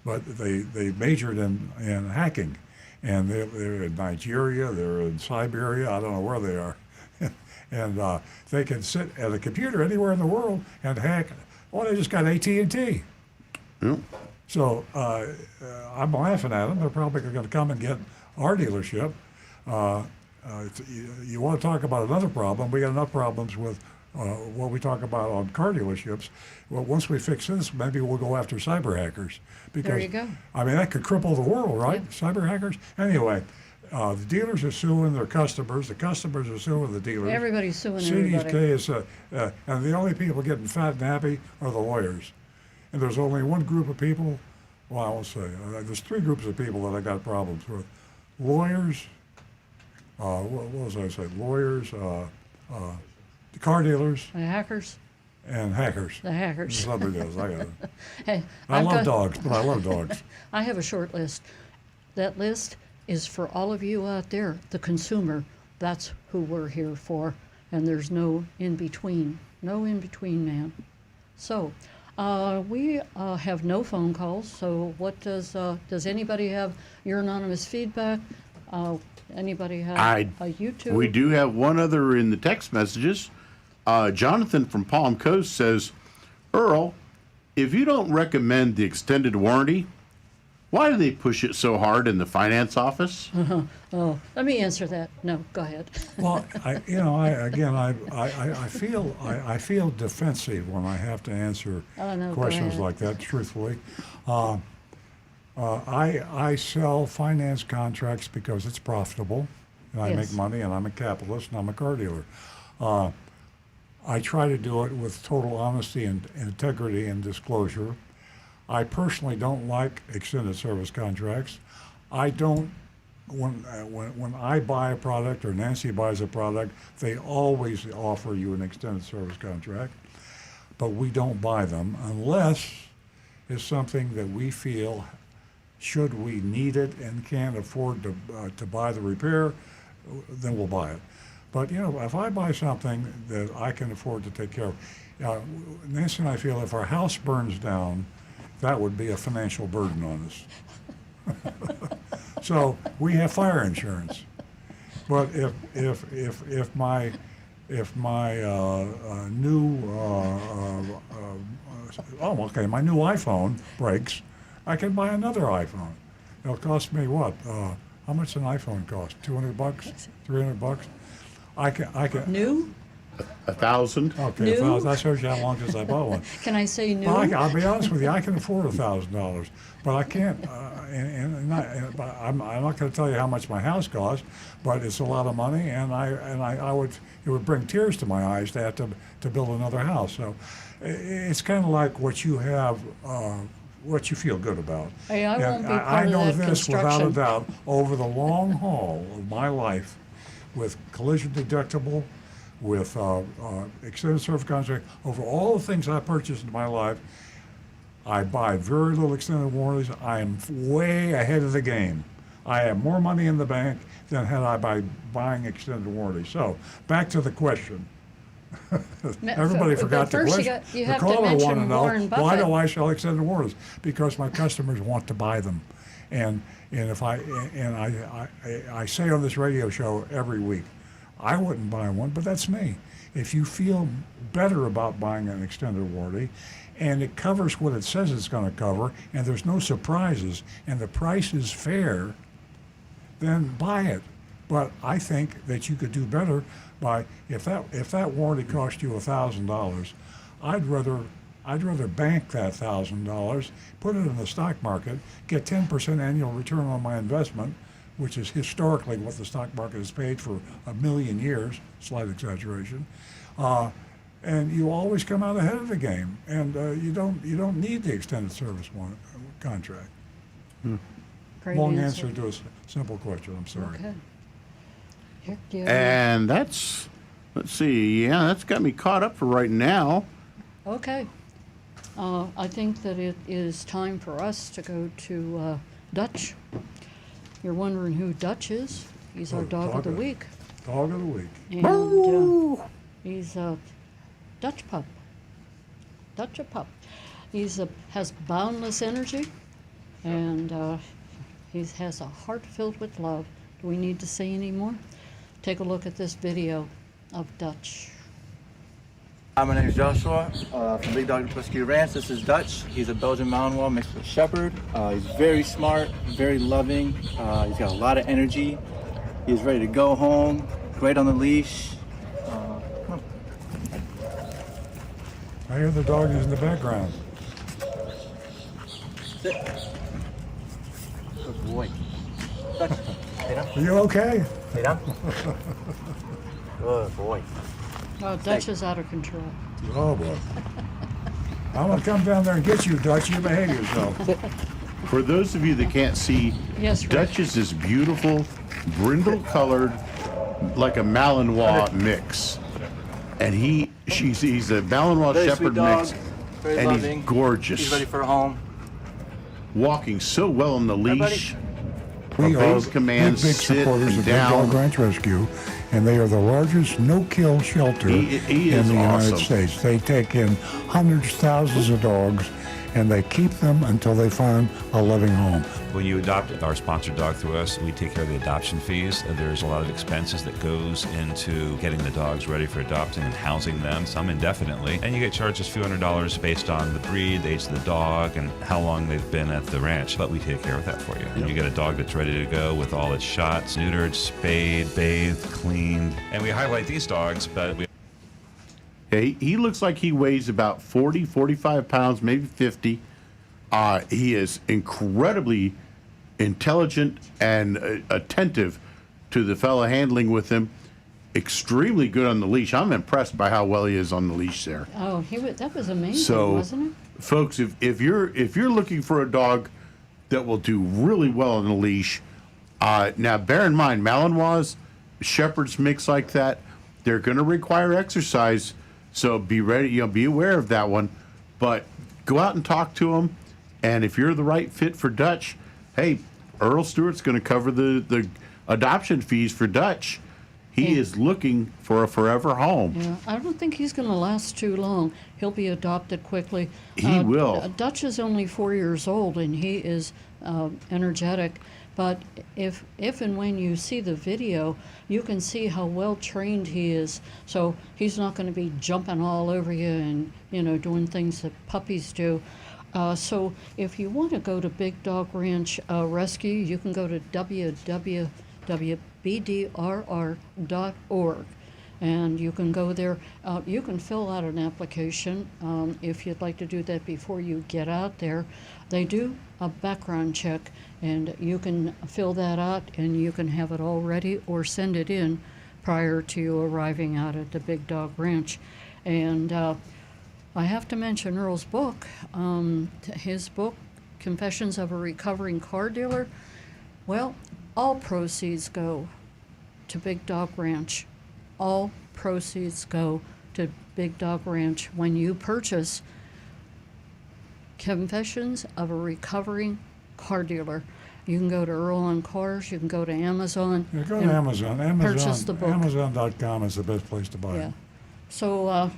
But they majored in hacking, and they're in Nigeria, they're in Siberia, I don't know where they are. And they can sit at a computer anywhere in the world and hack. Well, they just got AT&T. Yep. So I'm laughing at them. They're probably going to come and get our dealership. You want to talk about another problem? We got enough problems with what we talk about on car dealerships. Well, once we fix this, maybe we'll go after cyber hackers. Because, There you go. I mean, that could cripple the world, right? Yeah. Cyber hackers. Anyway, the dealers are suing their customers. The customers are suing the dealers. Everybody's suing CDK everybody. is, and the only people getting fat and happy are the lawyers. And there's only one group of people. Well, I won't say. There's three groups of people that I got problems with: lawyers. What was I say? Lawyers, the car dealers, The hackers. and hackers. The hackers. Somebody does. I got it. Hey, I I've love got- dogs, but I love dogs. I have a short list. That list is for all of you out there, the consumer. That's who we're here for, and there's no in between. No in between, man. So, we have no phone calls. So, what does anybody have your anonymous feedback? Anybody have a YouTube? We do have one other in the text messages. Jonathan from Palm Coast says, Earl, if you don't recommend the extended warranty, why do they push it so hard in the finance office? Oh, let me answer that. No, go ahead. Well, I feel defensive when I have to answer Oh, no, go questions ahead. like that. Truthfully, I sell finance contracts because it's profitable, and I Yes. make money, and I'm a capitalist, and I'm a car dealer. I try to do it with total honesty and integrity and disclosure. I personally don't like extended service contracts. I don't. When I buy a product or Nancy buys a product, they always offer you an extended service contract, but we don't buy them unless it's something that we feel Should we need it and can't afford to buy the repair, then we'll buy it. But if I buy something that I can afford to take care of, Nancy and I feel if our house burns down, that would be a financial burden on us. So we have fire insurance. But if my my new iPhone breaks, I can buy another iPhone. It'll cost me what? How much does an iPhone cost? $200, $300? I can. New? 1,000. Okay, New? that shows you how long since I bought one. Can I say new? Well, I'll be honest with you, I can afford $1,000, but I can't. But I'm not going to tell you how much my house costs, but it's a lot of money, and it would bring tears to my eyes to have to build another house. So it's kind of like what you have, what you feel good about. Hey, I won't be I part of know that this without a construction. doubt. Over the long haul of my life, with collision deductible, with extended service contract, over all the things I purchased in my life, I buy very little extended warranties. I am way ahead of the game. I have more money in the bank than had I by buying extended warranties. So back to the question. Everybody But forgot the first question. you The have to caller mention wanted to know, Warren why do Buffett. I sell extended warranties? Because my customers want to buy them. And if I say on this radio show every week, I wouldn't buy one, but that's me. If you feel better about buying an extended warranty, and it covers what it says it's going to cover, and there's no surprises, and the price is fair, then buy it. But I think that you could do better by, if that warranty cost you $1,000, I'd rather bank that $1,000, put it in the stock market, get 10% annual return on my investment, which is historically what the stock market has paid for 1,000,000 years, slight exaggeration, and you always come out ahead of the game, and you don't need the extended service contract. Great Long answer to a simple question. I'm sorry. Okay. Here, Gary. And that's got me caught up for right now. Okay. I think that it is time for us to go to Dutch. You're wondering who Dutch is? He's our dog of the week. Dog of the week. And he's a Dutch pup. Dutch pup. Has boundless energy, and he has a heart filled with love. Do we need to say any more? Take a look at this video of Dutch. Hi, my name is Joshua from Big Dog Rescue Ranch. This is Dutch. He's a Belgian Malinois mixed with Shepherd. He's very smart, very loving. He's got a lot of energy. He's ready to go home. Great on the leash. Come on. I hear the dog is in the background. Sit. Good boy. Dutch. Lay down. Are you okay? Lay down. Good boy. Oh, Dutch is out of control. Oh boy. I'm gonna come down there and get you, Dutch. You behave yourself. For those of you that can't see, Yes, Rick. Dutch is this beautiful, brindle-colored, like a Malinois mix, and he's a Malinois Very Shepherd sweet dog. mix, Very and loving. he's gorgeous. He's ready for a home. Walking so well on the leash. We are Obeys commands, big sit supporters and of Big Dog down. Ranch Rescue, and they are the largest no-kill shelter He in is the United awesome. States. They take in hundreds, thousands of dogs, and they keep them until they find a loving home. When you adopt our sponsored dog through us, we take care of the adoption fees. There's a lot of expenses that goes into getting the dogs ready for adopting and housing them, some indefinitely. And you get charged a few $100s based on the breed, the age of the dog, and how long they've been at the ranch. But we take care of that for you. And you get a dog that's ready to go with all its shots, neutered, spayed, bathed, cleaned. And we highlight these dogs, but we Yeah, he looks like he weighs about 40, 45 pounds, maybe 50. He is incredibly intelligent and attentive to the fella handling with him. Extremely good on the leash. I'm impressed by how well he is on the leash there. Oh, that was amazing, So, wasn't it? folks, if you're looking for a dog that will do really well on the leash, now bear in mind Malinois, Shepherds mix like that, they're going to require exercise. So be ready, be aware of that one. But go out and talk to them, and if you're the right fit for Dutch, hey, Earl Stewart's going to cover the adoption fees for Dutch. He is looking for a forever home. Yeah, I don't think he's going to last too long. He'll be adopted quickly. He will. Dutch is only 4 years old, and he is energetic. But if and when you see the video, you can see how well trained he is. So he's not going to be jumping all over you and doing things that puppies do. So if you want to go to Big Dog Ranch Rescue, you can go to www.bdrr.org. And you can go there. You can fill out an application if you'd like to do that before you get out there. They do a background check, and you can fill that out, and you can have it all ready or send it in prior to you arriving out at the Big Dog Ranch. And I have to mention Earl's book. His book, Confessions of a Recovering Car Dealer. Well, all proceeds go to Big Dog Ranch. All proceeds go to Big Dog Ranch when you purchase Confessions of a Recovering Car Dealer. You can go to Earl on Cars. You can go to Amazon. Yeah, go to Amazon. Purchase the book. Amazon.com is the best place to buy Yeah. it. So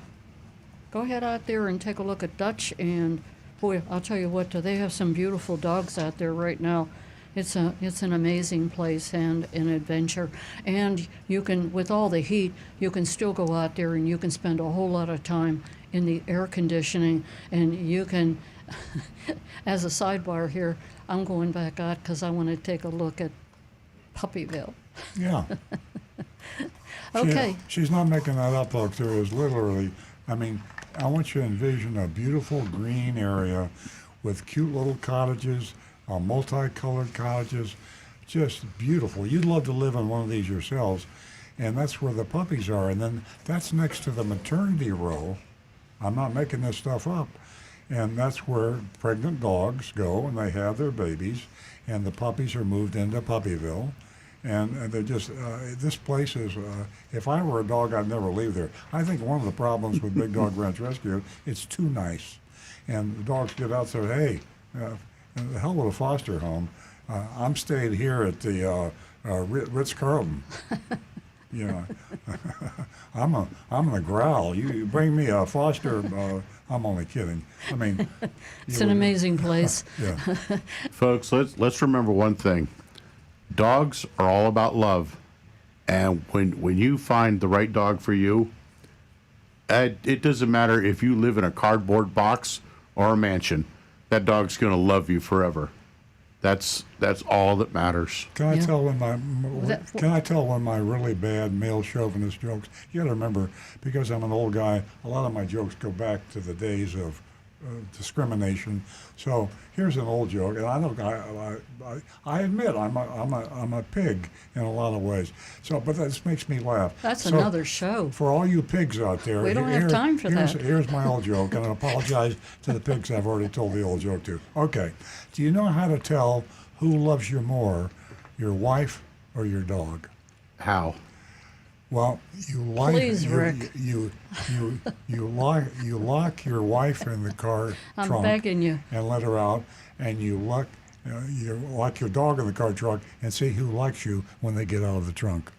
go ahead out there and take a look at Dutch. And boy, I'll tell you what, they have some beautiful dogs out there right now. It's an amazing place and an adventure. And you can, with all the heat, you can still go out there and you can spend a whole lot of time in the air conditioning. And you can, as a sidebar here, I'm going back out because I want to take a look at Puppyville. Yeah. Okay. She's not making that up, folks. There is literally, I want you to envision a beautiful green area with cute little cottages, multicolored cottages, just beautiful. You'd love to live in one of these yourselves, and that's where the puppies are. And then that's next to the maternity row. I'm not making this stuff up. And that's where pregnant dogs go, and they have their babies, and the puppies are moved into Puppyville. And they're just, this place is, if I were a dog, I'd never leave there. I think one of the problems with Big Dog Ranch Rescue, it's too nice. And the dogs get out and say, hey, the hell with a foster home. I'm staying here at the Ritz-Carlton. I'm gonna growl. You bring me a foster. I'm only kidding. It's an amazing place. Yeah. Folks, let's remember one thing. Dogs are all about love. And when you find the right dog for you, it doesn't matter if you live in a cardboard box or a mansion. That dog's going to love you forever. That's all that matters. Can I Yeah. tell when my really bad male chauvinist jokes? You got to remember, because I'm an old guy, a lot of my jokes go back to the days of discrimination. So here's an old joke, and I admit I'm a pig in a lot of ways. So, but this makes me laugh. That's So, another show. for all you pigs out there, We don't have time for that. Here's my old joke, and I apologize to the pigs I've already told the old joke to. Okay, do you know how to tell who loves you more, your wife or your dog? How? Well, Please, Rick. You lock your wife in the car I'm trunk begging you. and let her out, and you lock your dog in the car trunk and see who likes you when they get out of the trunk.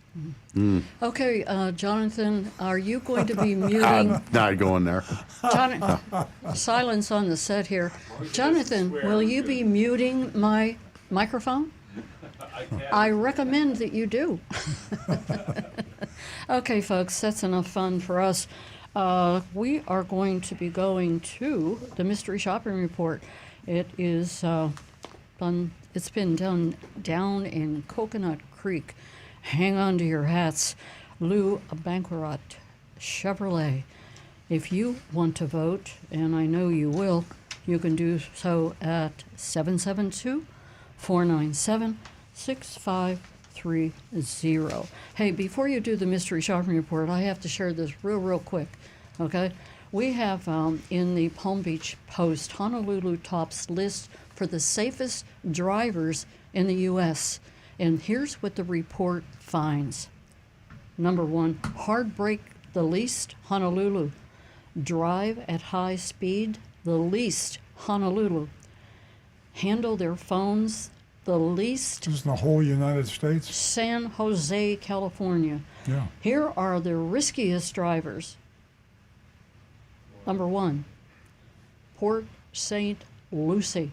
Okay, Jonathan, are you going to be muting? I'm not going there. Silence on the set here. Jonathan, will you be muting my microphone? I recommend that you do. Okay, folks, that's enough fun for us. We are going to be going to the Mystery Shopping Report. It is it's been done down in Coconut Creek. Hang on to your hats. Lou Banquerot, Chevrolet. If you want to vote, and I know you will, you can do so at 772-497-6530. Hey, before you do the Mystery Shopping Report, I have to share this real quick, okay? We have in the Palm Beach Post, Honolulu tops list for the safest drivers in the U.S., and here's what the report finds. Number 1, hard brake the least, Honolulu. Drive at high speed, the least, Honolulu. Handle their phones the least, This is the whole United States? San Jose, California. Yeah. Here are the riskiest drivers. Number 1, Port St. Lucie.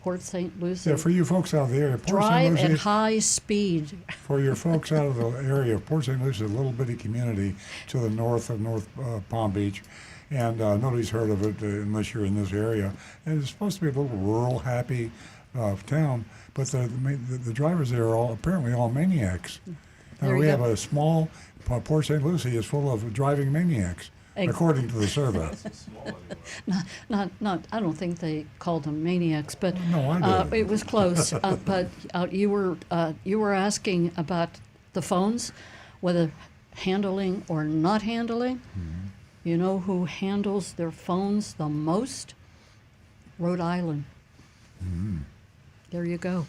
Port St. Lucie. Yeah, for you folks out there, Port St. Drive at Lucie, high speed. for your folks out of the area of Port St. Lucie, is a little bitty community to the north of North Palm Beach, and nobody's heard of it unless you're in this area. And it's supposed to be a little rural, happy town, but the drivers there are apparently all maniacs. There we you have go. a small Port St. Lucie is full of driving maniacs, according to the survey. Not. I don't think they called them maniacs, but No, I did. it was close. But you were asking about the phones, whether handling or not handling. Mm-hmm. You know who handles their phones the most? Rhode Island. Mm-hmm. There you go.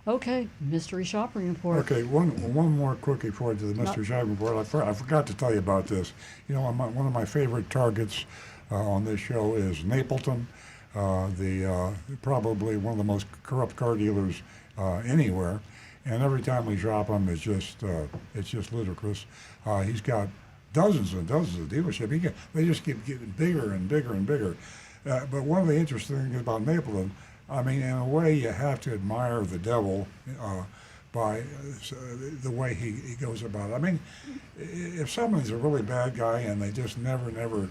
Okay, mystery shopping report. Okay, one more quickie before I do the mystery shopping report. I forgot to tell you about this. You know, one of my favorite targets on this show is Napleton, probably one of the most corrupt car dealers anywhere. And every time we shop him, it's just ludicrous. He's got dozens and dozens of dealerships. They just keep getting bigger and bigger and bigger. But one of the interesting things about Napleton, I mean, in a way, you have to admire the devil by the way he goes about it. I mean, if someone's a really bad guy and they just never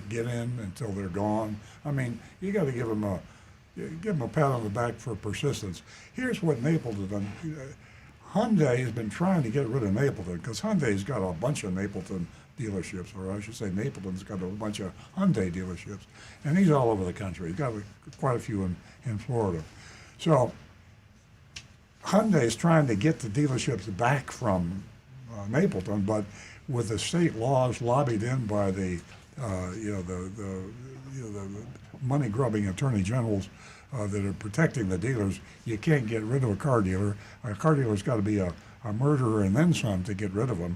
get in until they're gone, I mean, you got to give them a pat on the back for persistence. Here's what Napleton done. Hyundai has been trying to get rid of Napleton because Hyundai's got a bunch of Napleton dealerships, or I should say Napleton's got a bunch of Hyundai dealerships, and he's all over the country. He's got quite a few in Florida. So Hyundai's trying to get the dealerships back from Napleton, but with the state laws lobbied in by the money grubbing attorney generals that are protecting the dealers, you can't get rid of a car dealer. A car dealer's got to be a murderer and then some to get rid of them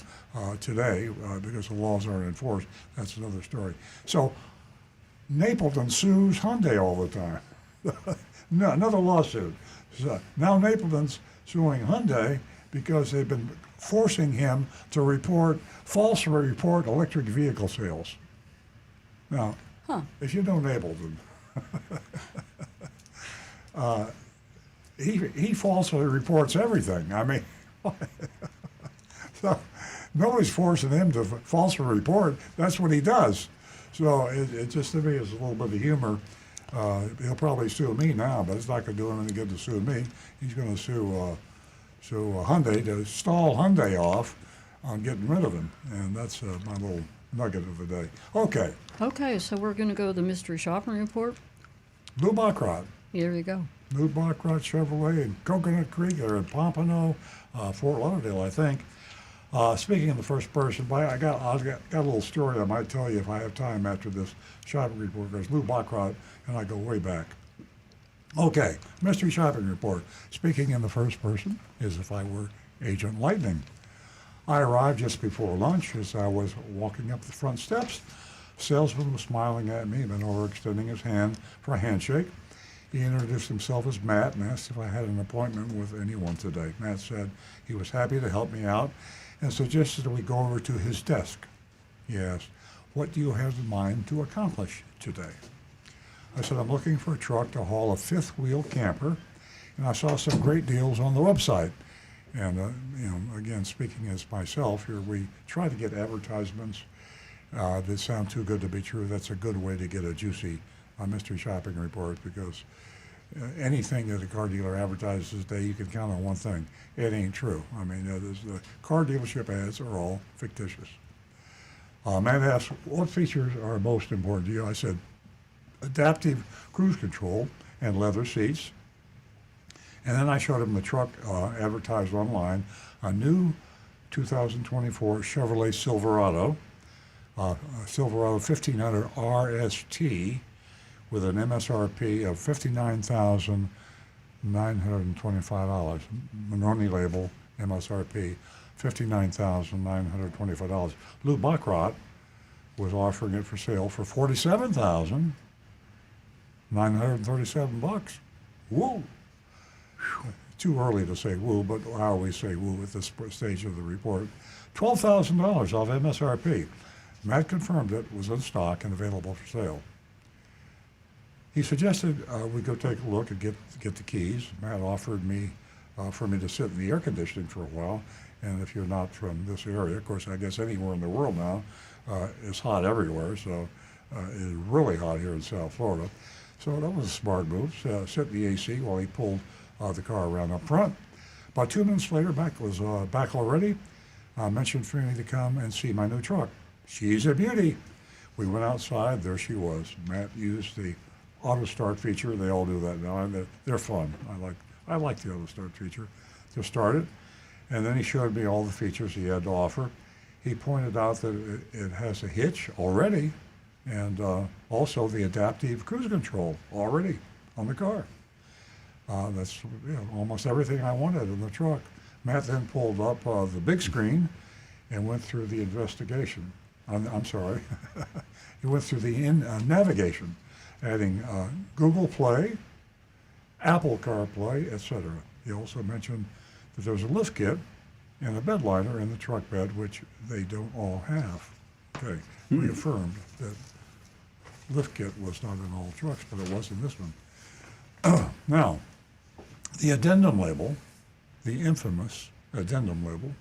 today because the laws aren't enforced. That's another story. So Napleton sues Hyundai all the time. No, another lawsuit. So now Napleton's suing Hyundai because they've been forcing him to falsely report electric vehicle sales. Now, if you know Napleton, he falsely reports everything. I mean, so nobody's forcing him to falsely report. That's what he does. So it just, to me, is a little bit of humor. He'll probably sue me now, but it's not going to do him any good to sue me. He's going to sue Hyundai to stall Hyundai off on getting rid of him. And that's my little nugget of the day. Okay. Okay, so we're going to go to the mystery shopping report. Lou Baccarat. Here you go. Lou Baccarat Chevrolet in Coconut Creek, or in Pompano, Fort Lauderdale, I think. Speaking in the first person, I got a little story I might tell you if I have time after this shopping report, because Lou Baccarat and I go way back. Okay, mystery shopping report. Speaking in the first person as if I were Agent Lightning. I arrived just before lunch. As I was walking up the front steps, salesman was smiling at me, bent over, extending his hand for a handshake. He introduced himself as Matt and asked if I had an appointment with anyone today. Matt said he was happy to help me out and suggested that we go over to his desk. He asked, "What do you have in mind to accomplish today?" I said, "I'm looking for a truck to haul a fifth-wheel camper, and I saw some great deals on the website." And, again, speaking as myself here, we try to get advertisements that sound too good to be true. That's a good way to get a juicy mystery shopping report, because anything that a car dealer advertises today, you can count on one thing: it ain't true. I mean, the car dealership ads are all fictitious. Matt asked, "What features are most important to you?" I said, "Adaptive cruise control and leather seats." And then I showed him the truck advertised online, a new 2024 Chevrolet Silverado, Silverado 1500 RST, with an MSRP of $59,925. Monroney label, MSRP, $59,925. Lou Baccarat was offering it for sale for $47,937. Whoa! too early to say woo, but I always say woo at this stage of the report. $12,000 off MSRP. Matt confirmed it was in stock and available for sale. He suggested we go take a look and get the keys. Matt offered me for me to sit in the air conditioning for a while. And if you're not from this area, of course, I guess anywhere in the world now, it's hot everywhere. So it's really hot here in South Florida. So that was a smart move. Sit in the AC while he pulled the car around up front. About 2 minutes later, Beck was back already. Mentioned for me to come and see my new truck. She's a beauty. We went outside. There she was. Matt used the auto start feature. They all do that now. And they're fun. I like the auto start feature to start it. And then he showed me all the features he had to offer. He pointed out that it has a hitch already, and also the adaptive cruise control already on the car. That's almost everything I wanted in the truck. Matt then pulled up the big screen and went through the investigation. I'm sorry. He went through the navigation, adding Google Play, Apple CarPlay, etc. He also mentioned that there was a lift kit and a bed liner in the truck bed, which they don't all have. Okay, reaffirmed that lift kit was not in all trucks, but it was in this one. Now, the addendum label, the infamous addendum label,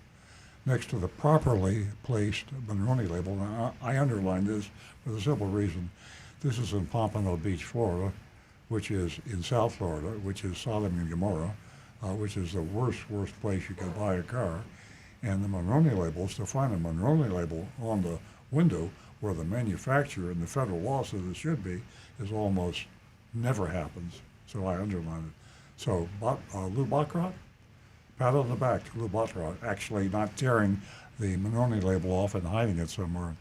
next to the properly placed Monroney label. Now, I underline this for the simple reason. This is in Pompano Beach, Florida, which is in South Florida, which is Sodom and Gomorrah, which is the worst place you could buy a car. And the Monroney labels, to find a Monroney label on the window where the manufacturer and the federal law says it should be, is almost never happens. So I underline it. So Lou Baccarat, pat on the back to Lou Baccarat, actually not tearing the Monroney label off and hiding it somewhere.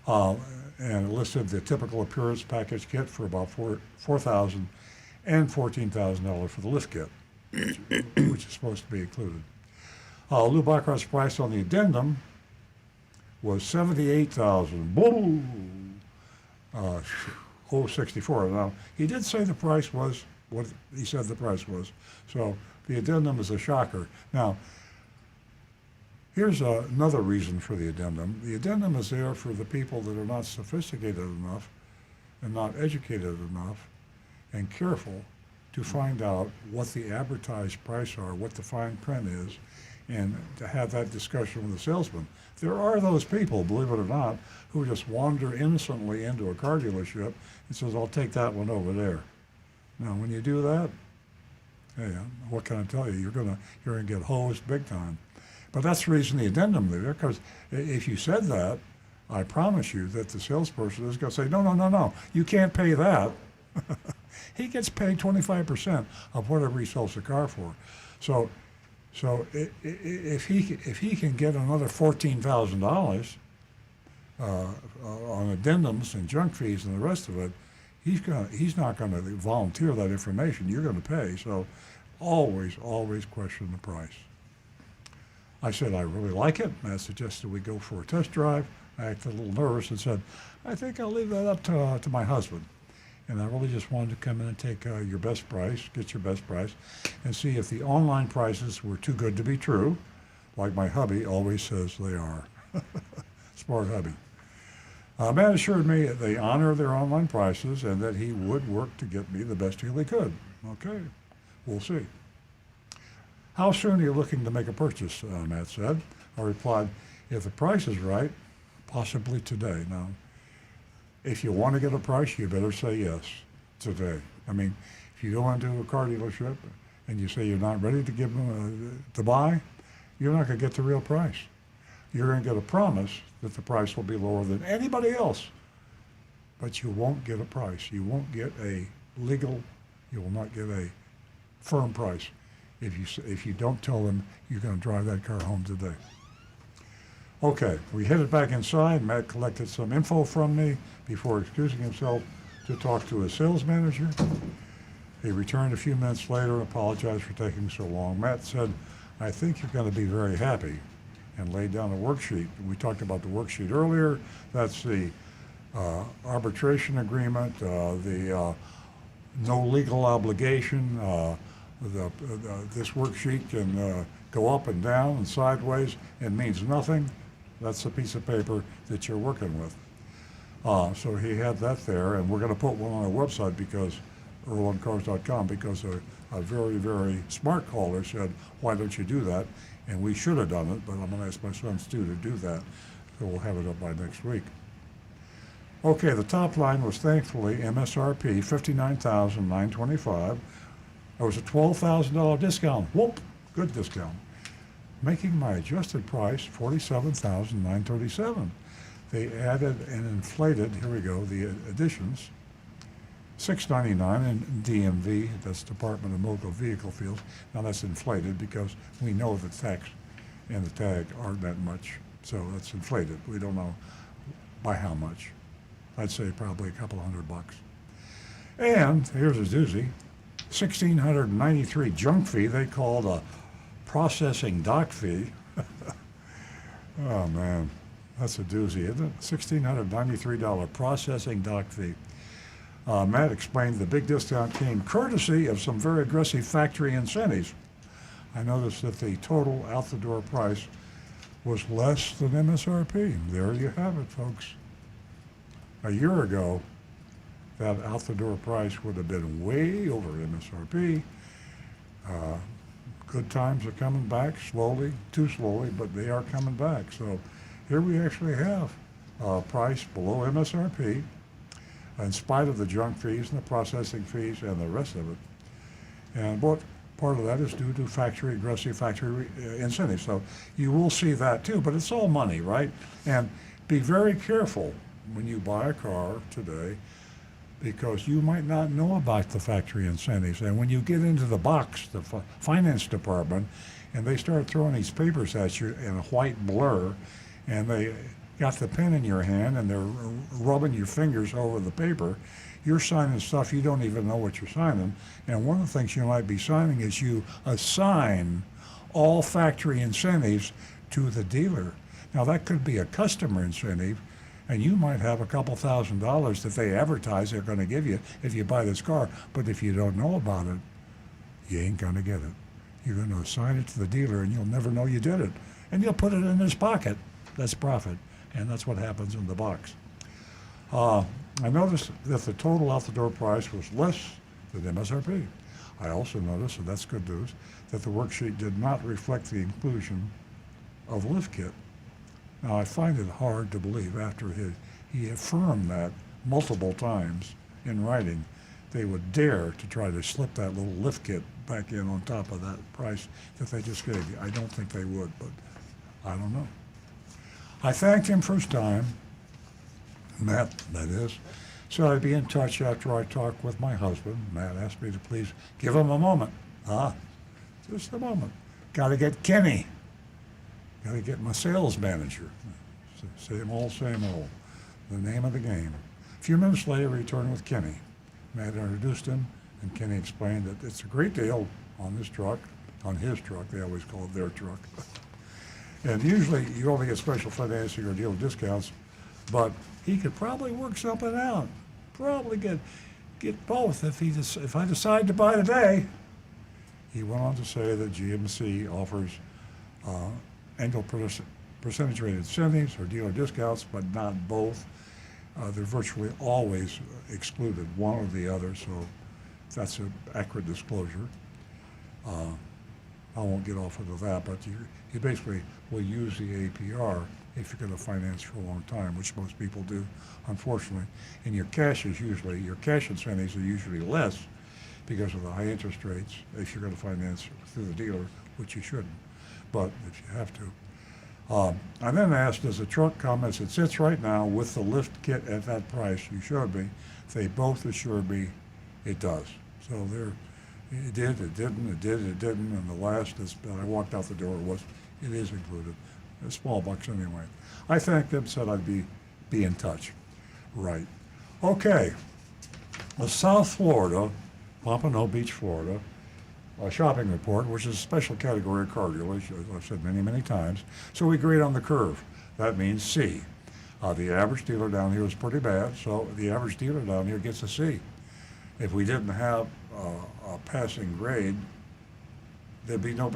And it listed the typical appearance package kit for about $4,000 and $14,000 for the lift kit, which is supposed to be included. Lou Baccarat's price on the addendum was $78,000. Boom! 064. Now, he did say the price was what he said the price was. So the addendum is a shocker. Now, here's another reason for the addendum. The addendum is there for the people that are not sophisticated enough and not educated enough and careful to find out what the advertised price are, what the fine print is, and to have that discussion with the salesman. There are those people, believe it or not, who just wander innocently into a car dealership and says, I'll take that one over there. Now, when you do that, hey, what can I tell you? You're gonna get hosed big time. But that's the reason the addendum is there, because if you said that, I promise you that the salesperson is going to say, no, you can't pay that. He gets paid 25% of whatever he sells the car for. So if he can get another $14,000 on addendums and junk fees and the rest of it, he's not going to volunteer that information. You're going to pay. So always question the price. I said I really like it. Matt suggested we go for a test drive. I acted a little nervous and said, I think I'll leave that up to my husband. And I really just wanted to come in and take your best price, get your best price, and see if the online prices were too good to be true, like my hubby always says they are. Smart hubby. Matt assured me that they honor their online prices and that he would work to get me the best deal he could. Okay, we'll see. How soon are you looking to make a purchase, Matt said. I replied, if the price is right, possibly today. Now, if you want to get a price, you better say yes today. I mean, if you go into a car dealership and you say you're not ready to give them to buy, you're not going to get the real price. You're going to get a promise that the price will be lower than anybody else, but you won't get a price. You won't get you will not get a firm price if you don't tell them you're going to drive that car home today. Okay, we headed back inside. Matt collected some info from me before excusing himself to talk to his sales manager. He returned a few minutes later and apologized for taking so long. Matt said, I think you're going to be very happy, and laid down a worksheet. We talked about the worksheet earlier. That's the arbitration agreement, the no legal obligation, This worksheet can go up and down and sideways and means nothing. That's the piece of paper that you're working with. So he had that there, and we're going to put one on our website because earloncars.com, because a very, very smart caller said, why don't you do that? And we should have done it, but I'm going to ask my son Stu to do that. So we'll have it up by next week. Okay, the top line was thankfully MSRP, $59,925. There was a $12,000 discount. Whoop, good discount. Making my adjusted price $47,937. They added and inflated, here we go, the additions, $699 in DMV, that's Department of Motor Vehicle Fields. Now that's inflated because we know the tax and the tag aren't that much, so that's inflated. We don't know by how much. I'd say probably a couple $100. And here's a doozy, $1,693 junk fee they called a processing dock fee. Oh man, that's a doozy, isn't it? $1,693 processing dock fee. Matt explained the big discount came courtesy of some very aggressive factory incentives. I noticed that the total out-the-door price was less than MSRP. There you have it, folks. A year ago, that out-the-door price would have been way over MSRP. Good times are coming back slowly, too slowly, but they are coming back. So here we actually have a price below MSRP in spite of the junk fees and the processing fees and the rest of it. And what part of that is due to aggressive factory incentives. So you will see that too, but it's all money, right? And be very careful when you buy a car today, because you might not know about the factory incentives. And when you get into the box, the finance department, and they start throwing these papers at you in a white blur, and they got the pen in your hand and they're rubbing your fingers over the paper, you're signing stuff you don't even know what you're signing. And one of the things you might be signing is you assign all factory incentives to the dealer. Now that could be a customer incentive, and you might have a couple $1,000s that they advertise they're going to give you if you buy this car. But if you don't know about it, you ain't going to get it. You're going to assign it to the dealer, and you'll never know you did it. And you'll put it in his pocket. That's profit. And that's what happens in the box. I noticed that the total out-the-door price was less than MSRP. I also noticed, and that's good news, that the worksheet did not reflect the inclusion of lift kit. Now, I find it hard to believe after he affirmed that multiple times in writing, they would dare to try to slip that little lift kit back in on top of that price that they just gave you. I don't think they would, but I don't know. I thanked him for his time, Matt, that is. So I'd be in touch after I talked with my husband. Matt asked me to please give him a moment. Just a moment. Got to get Kenny. Got to get my sales manager. Same old, same old. The name of the game. A few minutes later, we returned with Kenny. Matt introduced him, and Kenny explained that it's a great deal on this truck, on his truck. They always call it their truck. And usually you only get special financing or deal discounts, but he could probably work something out. Probably get both if I decide to buy today. He went on to say that GMC offers annual percentage rate incentives or dealer discounts, but not both. They're virtually always excluded, one or the other, so that's an accurate disclosure. I won't get off into that, but you basically will use the APR if you're going to finance for a long time, which most people do, unfortunately. And your cash incentives are usually less because of the high interest rates if you're going to finance through the dealer, which you shouldn't, but if you have to. I then asked, does the truck come as it sits right now with the lift kit at that price you showed me? They both assured me it does. So it did, it didn't, it did, it didn't, and the last that I walked out the door it is included. A small bucks anyway. I thanked them, said I'd be in touch. Right. Okay. South Florida, Pompano Beach, Florida, a shopping report, which is a special category of car dealers, as I've said many, many times. So we grade on the curve. That means C. The average dealer down here is pretty bad, so the average dealer down here gets a C. If we didn't have a passing grade there'd be no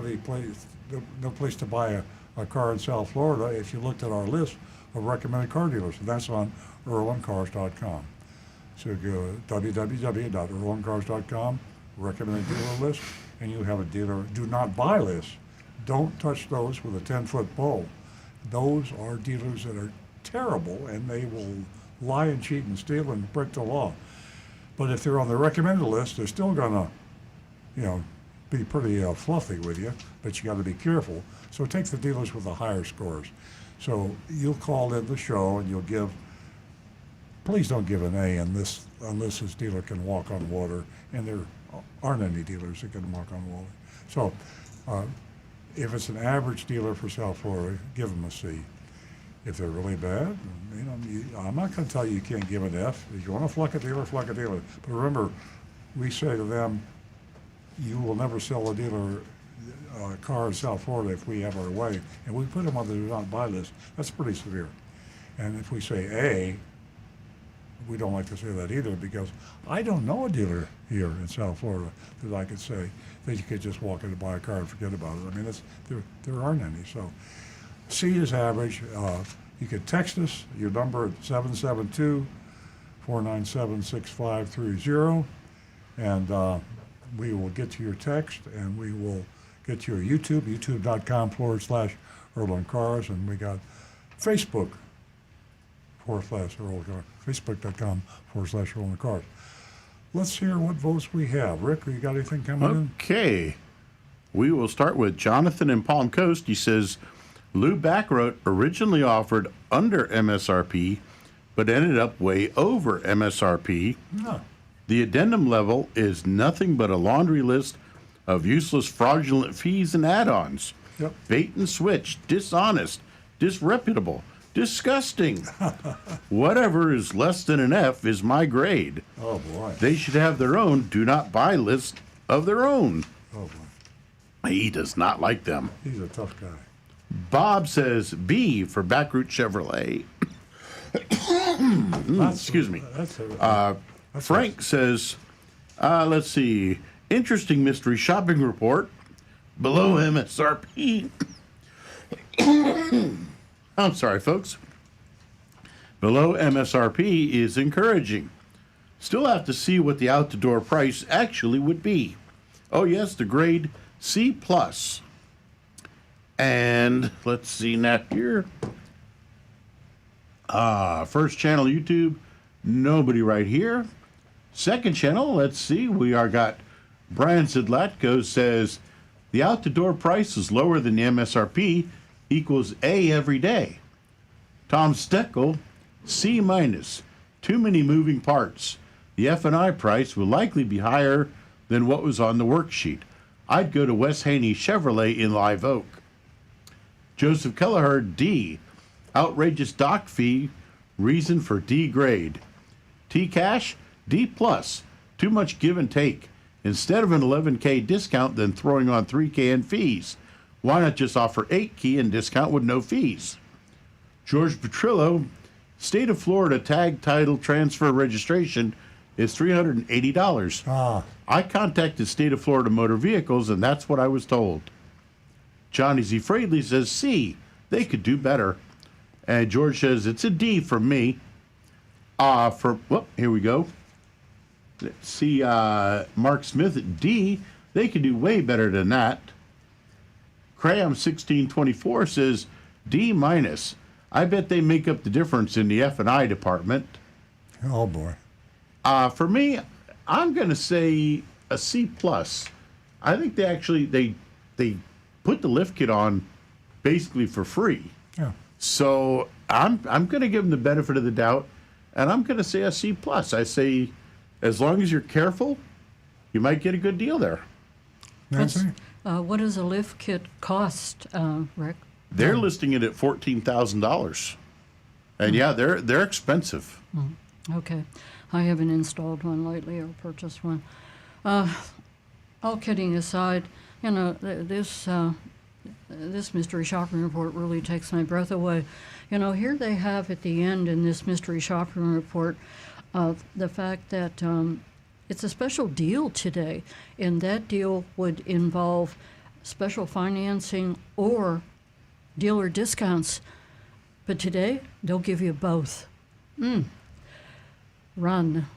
place to buy a car in South Florida if you looked at our list of recommended car dealers. And that's on EarlOnCars.com. So go www.EarlOnCars.com, recommended dealer list, and you have a dealer do not buy list. Don't touch those with a 10-foot pole. Those are dealers that are terrible, and they will lie and cheat and steal and break the law. But if they're on the recommended list, they're still gonna, be pretty fluffy with you, but you got to be careful. So take the dealers with the higher scores. So you'll call in the show and you'll please don't give an A unless this dealer can walk on water, and there aren't any dealers that can walk on water. So if it's an average dealer for South Florida, give them a C. If they're really bad, I'm not going to tell you can't give an F. If you want to fluck a dealer, fluck a dealer. But remember, we say to them, you will never sell a dealer a car in South Florida if we have our way. And we put them on the do not buy list. That's pretty severe. And if we say A, we don't like to say that either, because I don't know a dealer here in South Florida that I could say that you could just walk in and buy a car and forget about it. I mean, there aren't any. So C is average. You could text us, your number at 772-497-6530, and we will get to your text, and we will get to your YouTube, youtube.com/Earl on Cars, and we got Facebook /Earl Cars, facebook.com/Earl on Cars. Let's hear what votes we have. Rick, you got anything coming in? Okay. We will start with Jonathan in Palm Coast. He says, Lou Baccarat originally offered under MSRP, but ended up way over MSRP. No. The addendum level is nothing but a laundry list of useless fraudulent fees and add-ons. Yep. Bait and switch, dishonest, disreputable, disgusting. Whatever is less than an F is my grade. Oh, boy. They should have their own do not buy list of their own. Oh, boy. He does not like them. He's a tough guy. Bob says B for Backroot Chevrolet. Excuse me. Frank says, let's see, interesting mystery shopping report below MSRP. I'm sorry, folks. Below MSRP is encouraging. Still have to see what the out-the-door price actually would be. Oh, yes, the grade C+. And let's see now here. First channel, YouTube, nobody right here. Second channel, let's see, we are got Brian Sidlatko says, the out-the-door price is lower than the MSRP, equals A every day. Tom Steckel, C-. Too many moving parts. The F&I price will likely be higher than what was on the worksheet. I'd go to Wes Haney Chevrolet in Live Oak. Joseph Kelleher, D. Outrageous dock fee, reason for D grade. T-Cash, D+. Too much give and take. Instead of an $11K discount, then throwing on $3K in fees. Why not just offer $8K in discount with no fees? George Petrillo, State of Florida tag title transfer registration is $380. I contacted State of Florida Motor Vehicles, and that's what I was told. Johnny Z. Fradley says C. They could do better. And George says it's a D from me. Here we go. Let's see, Mark Smith at D. They could do way better than that. Cram1624 says D-. I bet they make up the difference in the F&I department. Oh, boy. For me, I'm going to say a C+. I think they actually, they put the lift kit on basically for free. Yeah. So I'm going to give them the benefit of the doubt, and I'm going to say a C+. I say, as long as you're careful, you might get a good deal there. Nancy? What does a lift kit cost, Rick? They're listing it at $14,000, and yeah, they're expensive. Okay. I haven't installed one lately or purchased one. All kidding aside, this mystery shopping report really takes my breath away. Here they have at the end in this mystery shopping report the fact that it's a special deal today, and that deal would involve special financing, or dealer discounts. But today, they'll give you both. Run.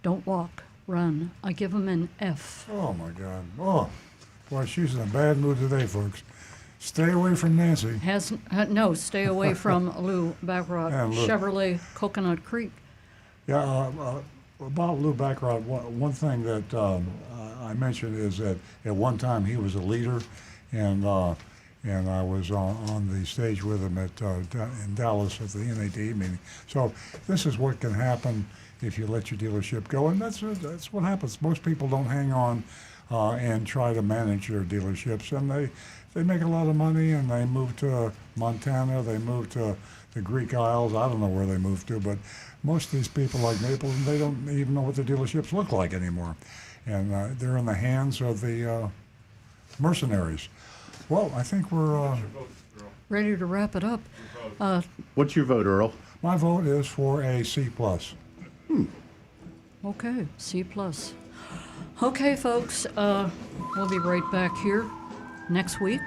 Don't walk. Run. I give them an F. Oh, my God. Oh, boy, she's in a bad mood today, folks. Stay away from Nancy. No, stay away from Lou Baccarat, And Lou. Chevrolet, Coconut Creek. Yeah, about Lou Baccarat, one thing that I mentioned is that at one time he was a leader, and I was on the stage with him in Dallas at the NAD meeting. So this is what can happen if you let your dealership go, and that's what happens. Most people don't hang on and try to manage their dealerships, and they make a lot of money, and they move to Montana, they move to the Greek Isles. I don't know where they move to, but most of these people like Naples, they don't even know what their dealerships look like anymore, and they're in the hands of the mercenaries. Well, I think we're Ready to wrap it up. What's your vote, Earl? my vote is for a C+. Okay, C+. Okay, folks, we'll be right back here next week.